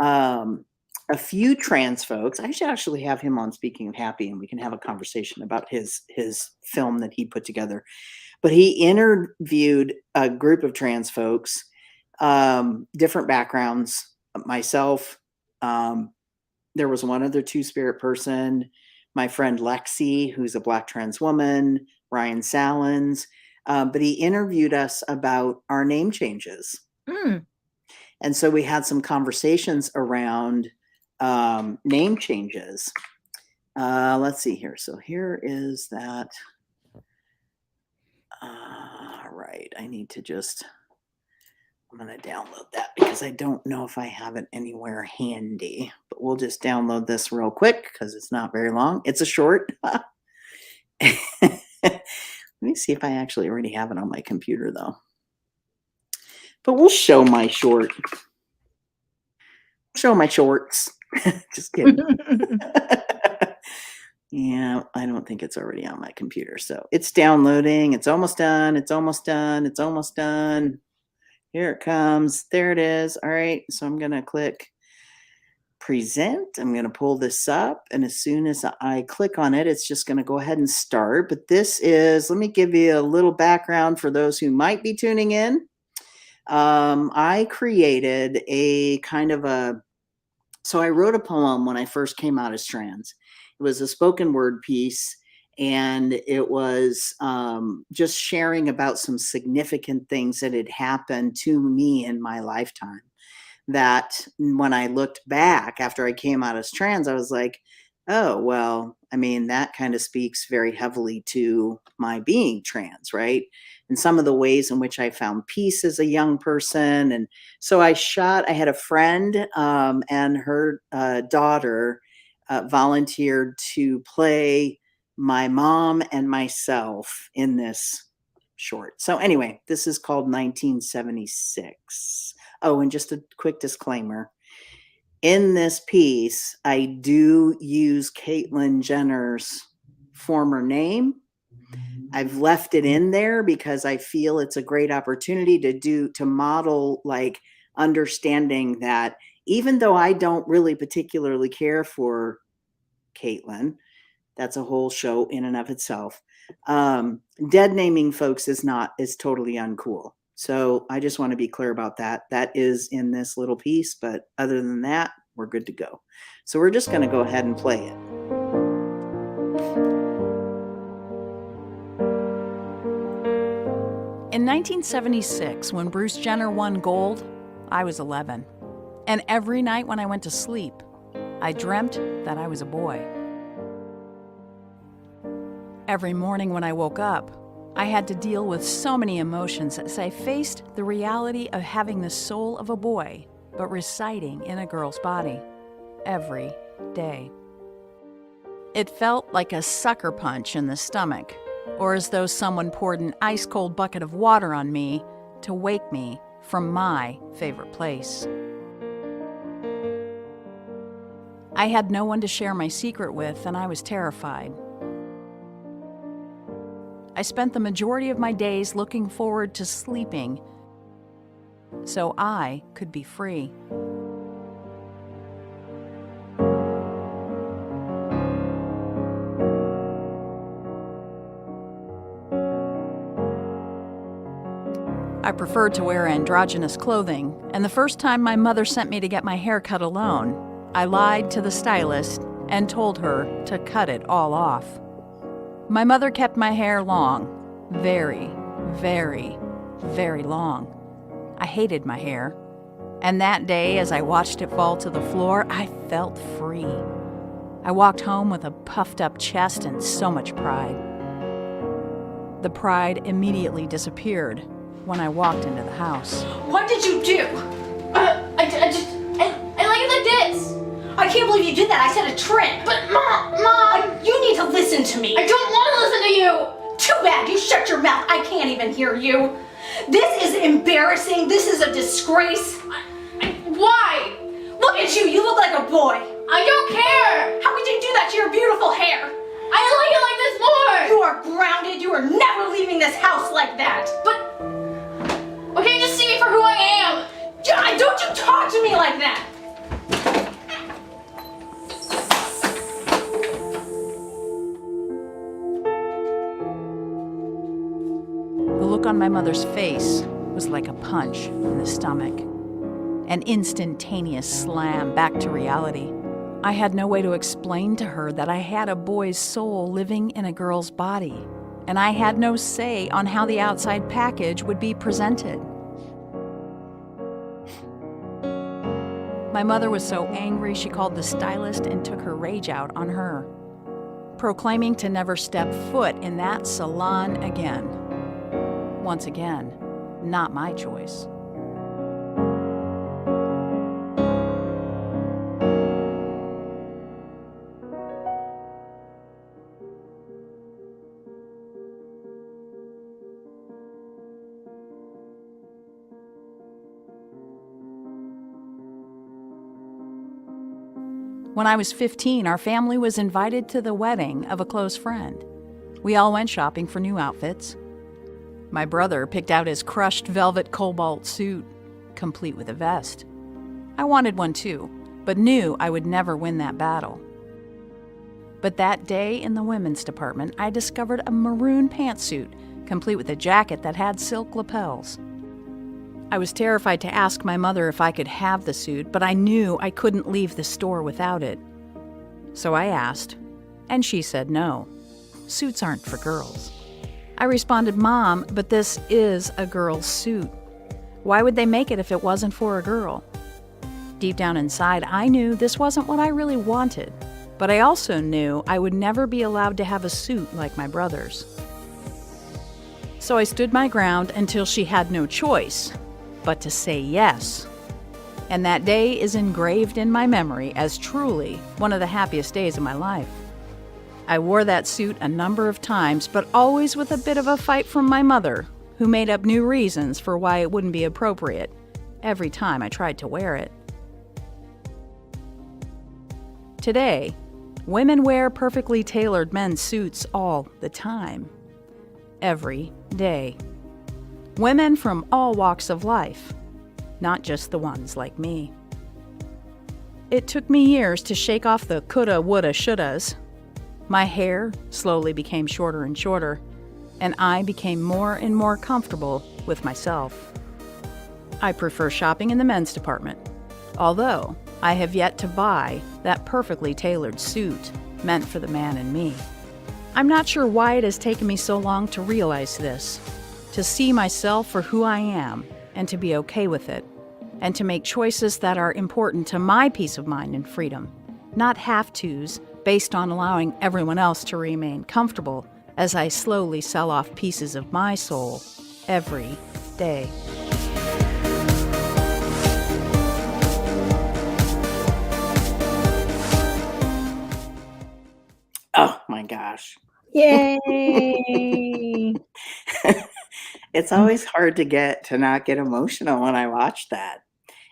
um, a few trans folks. I should actually have him on Speaking of Happy, and we can have a conversation about his film that he put together. But he interviewed a group of trans folks, different backgrounds. Myself, um, there was one other two spirit person, my friend Lexi, who's a Black trans woman, Ryan Salins. But he interviewed us about our name changes. Mm. And so we had some conversations around name changes. Let's see here. So here is that. Right. I'm going to download that because I don't know if I have it anywhere handy, but we'll just download this real quick because it's not very long. It's a short. Let me see if I actually already have it on my computer though. But we'll show my short. Show my shorts. Just kidding. Yeah, I don't think it's already on my computer. So it's downloading. It's almost done. It's almost done. It's almost done. Here it comes. There it is. All right. So I'm going to click present. I'm going to pull this up. And as soon as I click on it, it's just going to go ahead and start. But this is, let me give you a little background for those who might be tuning in. I created a kind of so I wrote a poem when I first came out as trans. It was a spoken word piece, and it was just sharing about some significant things that had happened to me in my lifetime. That when I looked back after I came out as trans, I was like, oh, well, I mean, that kind of speaks very heavily to my being trans, right? And some of the ways in which I found peace as a young person. And so I had a friend and her daughter volunteered to play my mom and myself in this short. So, anyway, this is called 1976. Oh, and just a quick disclaimer. In this piece, I do use Caitlyn Jenner's former name. I've left it in there because I feel it's a great opportunity to model like understanding that even though I don't really particularly care for Caitlyn, that's a whole show in and of itself. Dead naming folks is totally uncool. So I just want to be clear about that. That is in this little piece, but other than that, we're good to go. So we're just going to go ahead and play it. In 1976, when Bruce Jenner won gold, I was 11. And every night when I went to sleep, I dreamt that I was a boy. Every morning when I woke up, I had to deal with so many emotions as I faced the reality of having the soul of a boy, but residing in a girl's body every day. It felt like a sucker punch in the stomach, or as though someone poured an ice-cold bucket of water on me to wake me from my favorite place. I had no one to share my secret with, and I was terrified. I spent the majority of my days looking forward to sleeping so I could be free. I preferred to wear androgynous clothing, and the first time my mother sent me to get my hair cut alone, I lied to the stylist and told her to cut it all off. My mother kept my hair long, very, very, very long. I hated my hair, and that day, as I watched it fall to the floor, I felt free. I walked home with a puffed-up chest and so much pride. The pride immediately disappeared when I walked into the house. What did you do? I like it like this. I can't believe you did that. I said a trim. But Mom, you need to listen to me. I don't want to listen to you. Too bad. You shut your mouth. I can't even hear you. This is embarrassing. This is a disgrace. Why? Look at you. You look like a boy. I don't care. How could you do that to your beautiful hair? I like it like this more. You are grounded. You are never leaving this house like that. But okay, just see me for who I am. Don't you talk to me like that. The look on my mother's face was like a punch in the stomach, an instantaneous slam back to reality. I had no way to explain to her that I had a boy's soul living in a girl's body, and I had no say on how the outside package would be presented. My mother was so angry she called the stylist and took her rage out on her, proclaiming to never step foot in that salon again. Once again, not my choice. When I was 15, our family was invited to the wedding of a close friend. We all went shopping for new outfits. My brother picked out his crushed velvet cobalt suit, complete with a vest. I wanted one too, but knew I would never win that battle. But that day in the women's department, I discovered a maroon pantsuit, complete with a jacket that had silk lapels. I was terrified to ask my mother if I could have the suit, but I knew I couldn't leave the store without it. So I asked, and she said no. Suits aren't for girls. I responded, Mom, but this is a girl's suit. Why would they make it if it wasn't for a girl? Deep down inside, I knew this wasn't what I really wanted, but I also knew I would never be allowed to have a suit like my brother's. So I stood my ground until she had no choice but to say yes. And that day is engraved in my memory as truly one of the happiest days of my life. I wore that suit a number of times, but always with a bit of a fight from my mother, who made up new reasons for why it wouldn't be appropriate every time I tried to wear it. Today, women wear perfectly tailored men's suits all the time. Every day. Women from all walks of life, not just the ones like me. It took me years to shake off the coulda, woulda, shouldas. My hair slowly became shorter and shorter, and I became more and more comfortable with myself. I prefer shopping in the men's department, although I have yet to buy that perfectly tailored suit meant for the man in me. I'm not sure why it has taken me so long to realize this, to see myself for who I am and to be okay with it, and to make choices that are important to my peace of mind and freedom, not have-tos based on allowing everyone else to remain comfortable as I slowly sell off pieces of my soul every day. Oh my gosh. Yay! It's always hard to not get emotional when I watch that.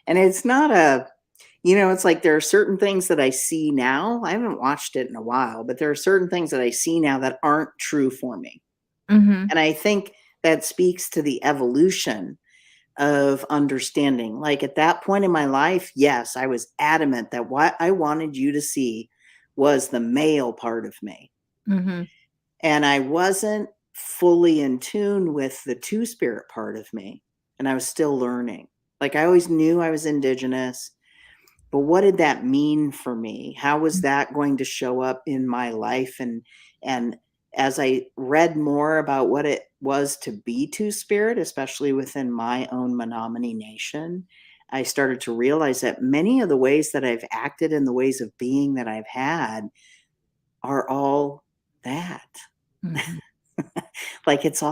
And it's not it's like there are certain things that I see now. I haven't watched it in a while, but there are certain things that I see now that aren't true for me. Mm-hmm. And I think that speaks to the evolution of understanding. Like at that point in my life, yes, I was adamant that what I wanted you to see was the male part of me. Mm-hmm. And I wasn't fully in tune with the two-spirit part of me. and I was still learning. Like, I always knew I was Indigenous, but what did that mean for me? How was that going to show up in my life? And as I read more about what it was to be Two-Spirit, especially within my own Menominee Nation, I started to realize that many of the ways that I've acted and the ways of being that I've had are all that. Mhm. Like, it's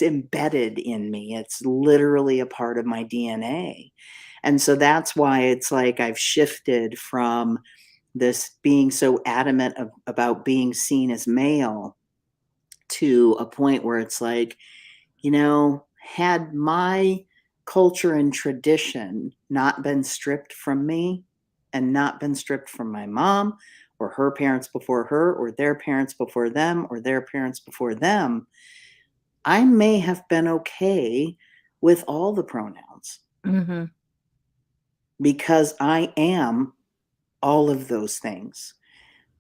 embedded in me. It's literally a part of my DNA. And so that's why it's like I've shifted from this being so adamant about being seen as male to a point where it's like, had my culture and tradition not been stripped from me and not been stripped from my mom or her parents before her or their parents before them or their parents before them, I may have been okay with all the pronouns Mhm. because I am all of those things.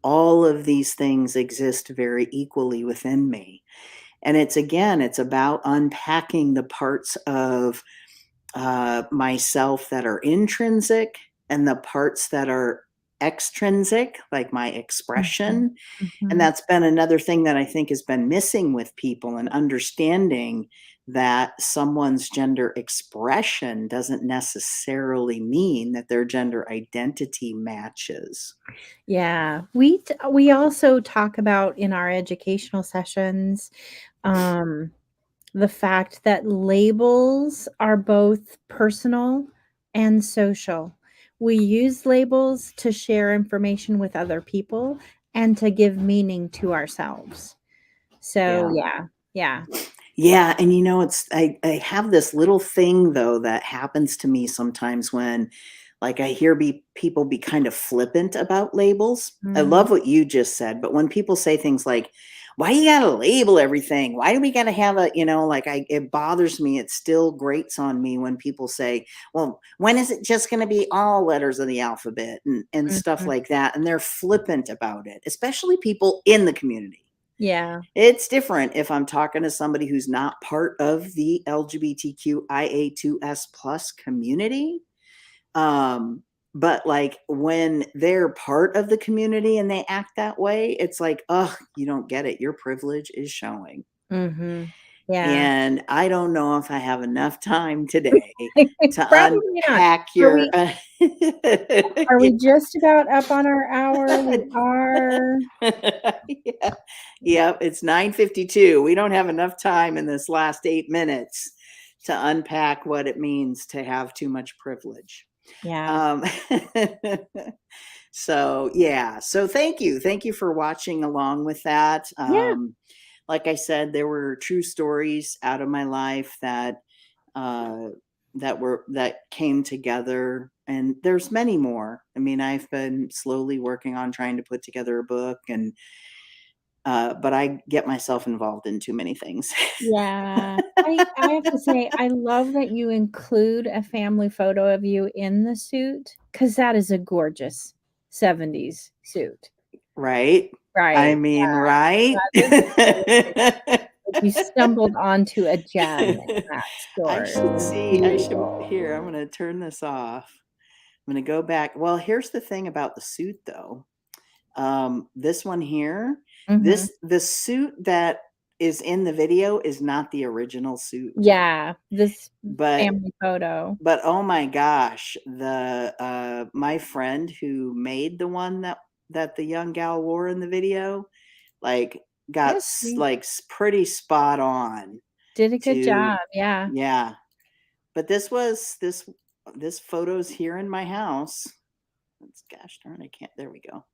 All of these things exist very equally within me. And it's about unpacking the parts of myself that are intrinsic and the parts that are extrinsic, like my Mhm. expression. And Mhm. that's been another thing that I think has been missing with people, and understanding that someone's gender expression doesn't necessarily mean that their gender identity matches. Yeah, we also talk about in our educational sessions, um, the fact that labels are both personal and social. We use labels to share information with other people and to give meaning to ourselves. So, Yeah. yeah, yeah. Yeah, and I have this little thing though that happens to me sometimes when, like, I hear people be kind of flippant about labels. I Mhm, love what you just said, but when people say things like, "Why you gotta label everything? Why do we gotta have a," like, it bothers me. It still grates on me when people say, "Well, when is it just gonna be all letters of the alphabet?" and stuff mhm. like that, and they're flippant about it, especially people in the community. Yeah, It's different if I'm talking to somebody who's not part of the LGBTQIA2S plus community. Um, but like when they're part of the community and they act that way, it's like, ugh, you don't get it. Your privilege is showing. mhm. Yeah. And I don't know if I have enough time today to Probably not. unpack Are your we are yeah. we just about up on our hour? We are. Yeah. Yep, it's 9:52. We don't have enough time in this last 8 minutes to unpack what it means to have too much privilege. Yeah. Um, so, yeah. So thank you. Thank you for watching along with that. Yeah. Like I said, there were true stories out of my life uh, that came together, and there's many more. I mean, I've been slowly working on trying to put together a book, and but I get myself involved in too many things. Yeah. I have to say, I love that you include a family photo of you in the suit because that is a gorgeous 70s suit. Right? I Right. mean, right? That is gorgeous. Like, you stumbled onto a gem in that I store. It should was see. I should beautiful. here. I'm going to turn this off. I'm going to go back. Well, here's the thing about the suit, though. This one here, Mhm. the suit that is in the video is not the original suit, Yeah, this but family photo. oh my gosh, the my friend who made the one that the young gal wore in the video, like, got Yes, we pretty spot on did a good to, job, yeah. yeah. But this photo's here in my house. It's, gosh darn, I can't. There we go.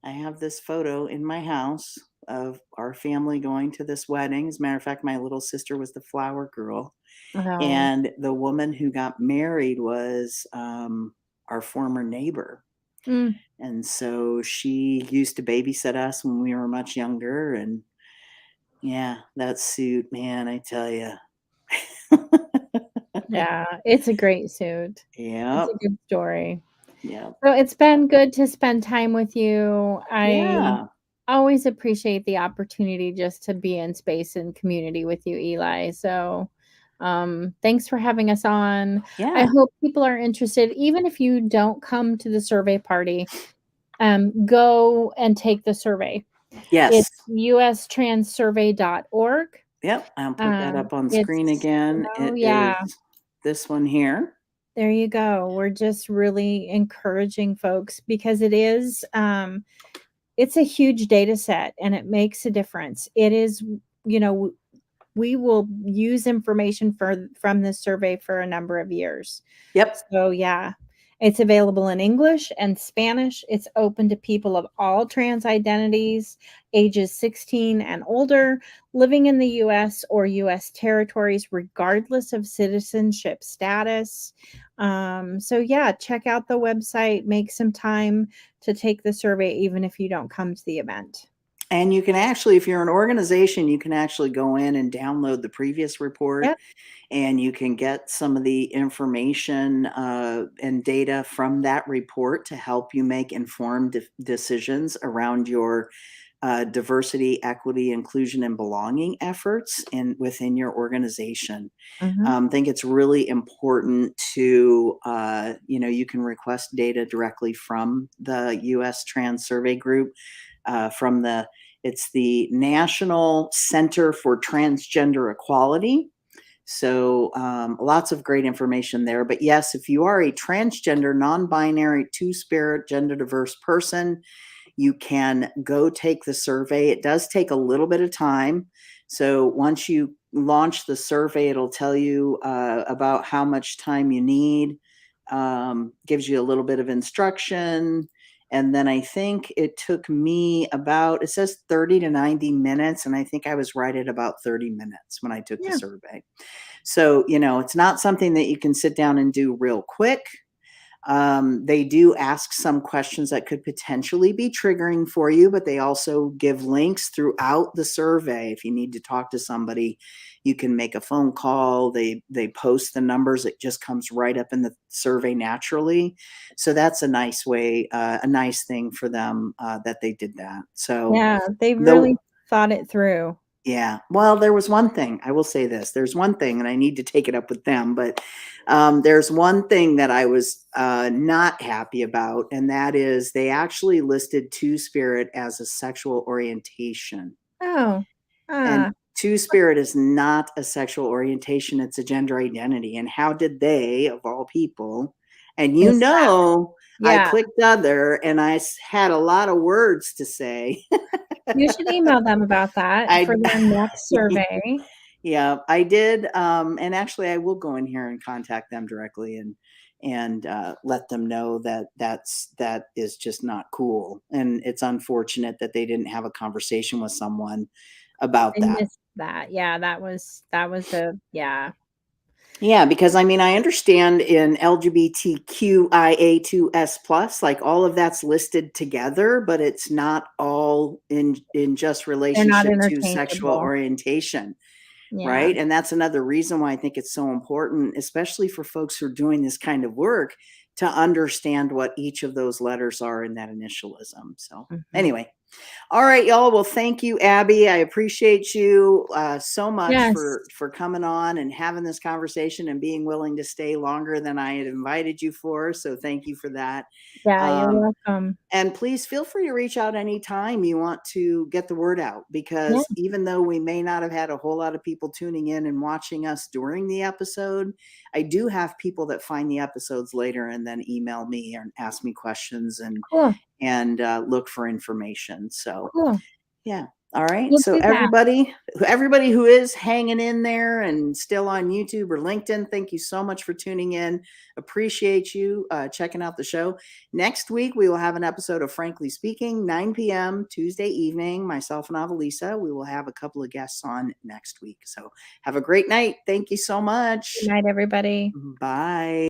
I have this photo in my house of our family going to this wedding. As a matter of fact, my little sister was the flower girl, Oh. and the woman who got married was our former neighbor. Mm, And so she used to babysit us when we were much younger. And yeah, that suit, man, I tell you. yeah, it's a great suit. It's Yep. a good story. Yep. So it's been good to spend time with you. I Yeah. always appreciate the opportunity just to be in space and community with you, Eli. So, Thanks for having us on. I Yeah. hope people are interested, even if you don't come to the survey party, go and take the survey. Yes. It's ustranssurvey.org. Yep. I'll put that up on It's, screen again. It yeah, is this one here. there you go. We're just really encouraging folks because it's a huge data set and it makes a difference. It is, you know, we will use information from this survey for a number of years. Yep. So yeah, it's available in English and Spanish. It's open to people of all trans identities, ages 16 and older, living in the US or US territories, regardless of citizenship status. So yeah, check out the website, make some time to take the survey, even if you don't come to the event. And you can actually, if you're an organization, you can actually go in and download the previous report. Yep. And you can get some of the information and data from that report to help you make informed decisions around your diversity, equity, inclusion, and belonging efforts within your organization. I think it's really important to, you can request data directly from the U.S. Trans Survey Group, it's the National Center for Transgender Equality. So lots of great information there. But yes, if you are a transgender, non-binary, two-spirit, gender diverse person, you can go take the survey. It does take a little bit of time. So once you launch the survey, it'll tell you about how much time you need, gives you a little bit of instruction. And then I think it took me it says 30 to 90 minutes. And I think I was right at about 30 minutes when I took the Yeah. survey. So, it's not something that you can sit down and do real quick. They do ask some questions that could potentially be triggering for you, but they also give links throughout the survey. If you need to talk to somebody, you can make a phone call. They post the numbers. It just comes right up in the survey naturally. So that's a nice way, a nice thing for them that they did that. So Yeah, they the really thought it through. yeah. Well, there was one thing, I will say this. There's one thing, and I need to take it up with them, but there's one thing that I was not happy about, and that is they actually listed two-spirit as a sexual orientation. Oh, And ah, two-spirit is not a sexual orientation, it's a gender identity. And how did they, of all people, and miss that. I Yeah, clicked other, and had a lot of words to say. you should email them about that I for their next survey. Yeah, I did, and actually, I will go in here and contact them directly and let them know that that is just not cool, and it's unfortunate that they didn't have a conversation with someone about I that. missed that. Yeah, that was yeah. Yeah, because I mean, I understand in LGBTQIA2S plus, like all of that's listed together, but it's not all in just They're not relationship to sexual interchangeable. orientation. Yeah. Right. And that's another reason why I think it's so important, especially for folks who are doing this kind of work, to understand what each of those letters are in that initialism. So, Mhm. anyway, all right, y'all. Well, thank you, Abby. I appreciate you so much Yes. for coming on and having this conversation and being willing to stay longer than I had invited you for. So, thank you for that. Yeah, you're Um, welcome. and please feel free to reach out anytime you want to get the word out, Yeah, because even though we may not have had a whole lot of people tuning in and watching us during the episode, I do have people that find the episodes later and then email me and ask me questions cool, and look for information. So cool. yeah. All right. We'll So do that. everybody who is hanging in there and still on YouTube or LinkedIn, thank you so much for tuning in. Appreciate you checking out the show. Next week, we will have an episode of Frankly Speaking, 9 p.m. Tuesday evening. Myself and Avalisa, we will have a couple of guests on next week. So have a great night. Thank you so much. Good night, everybody. Bye.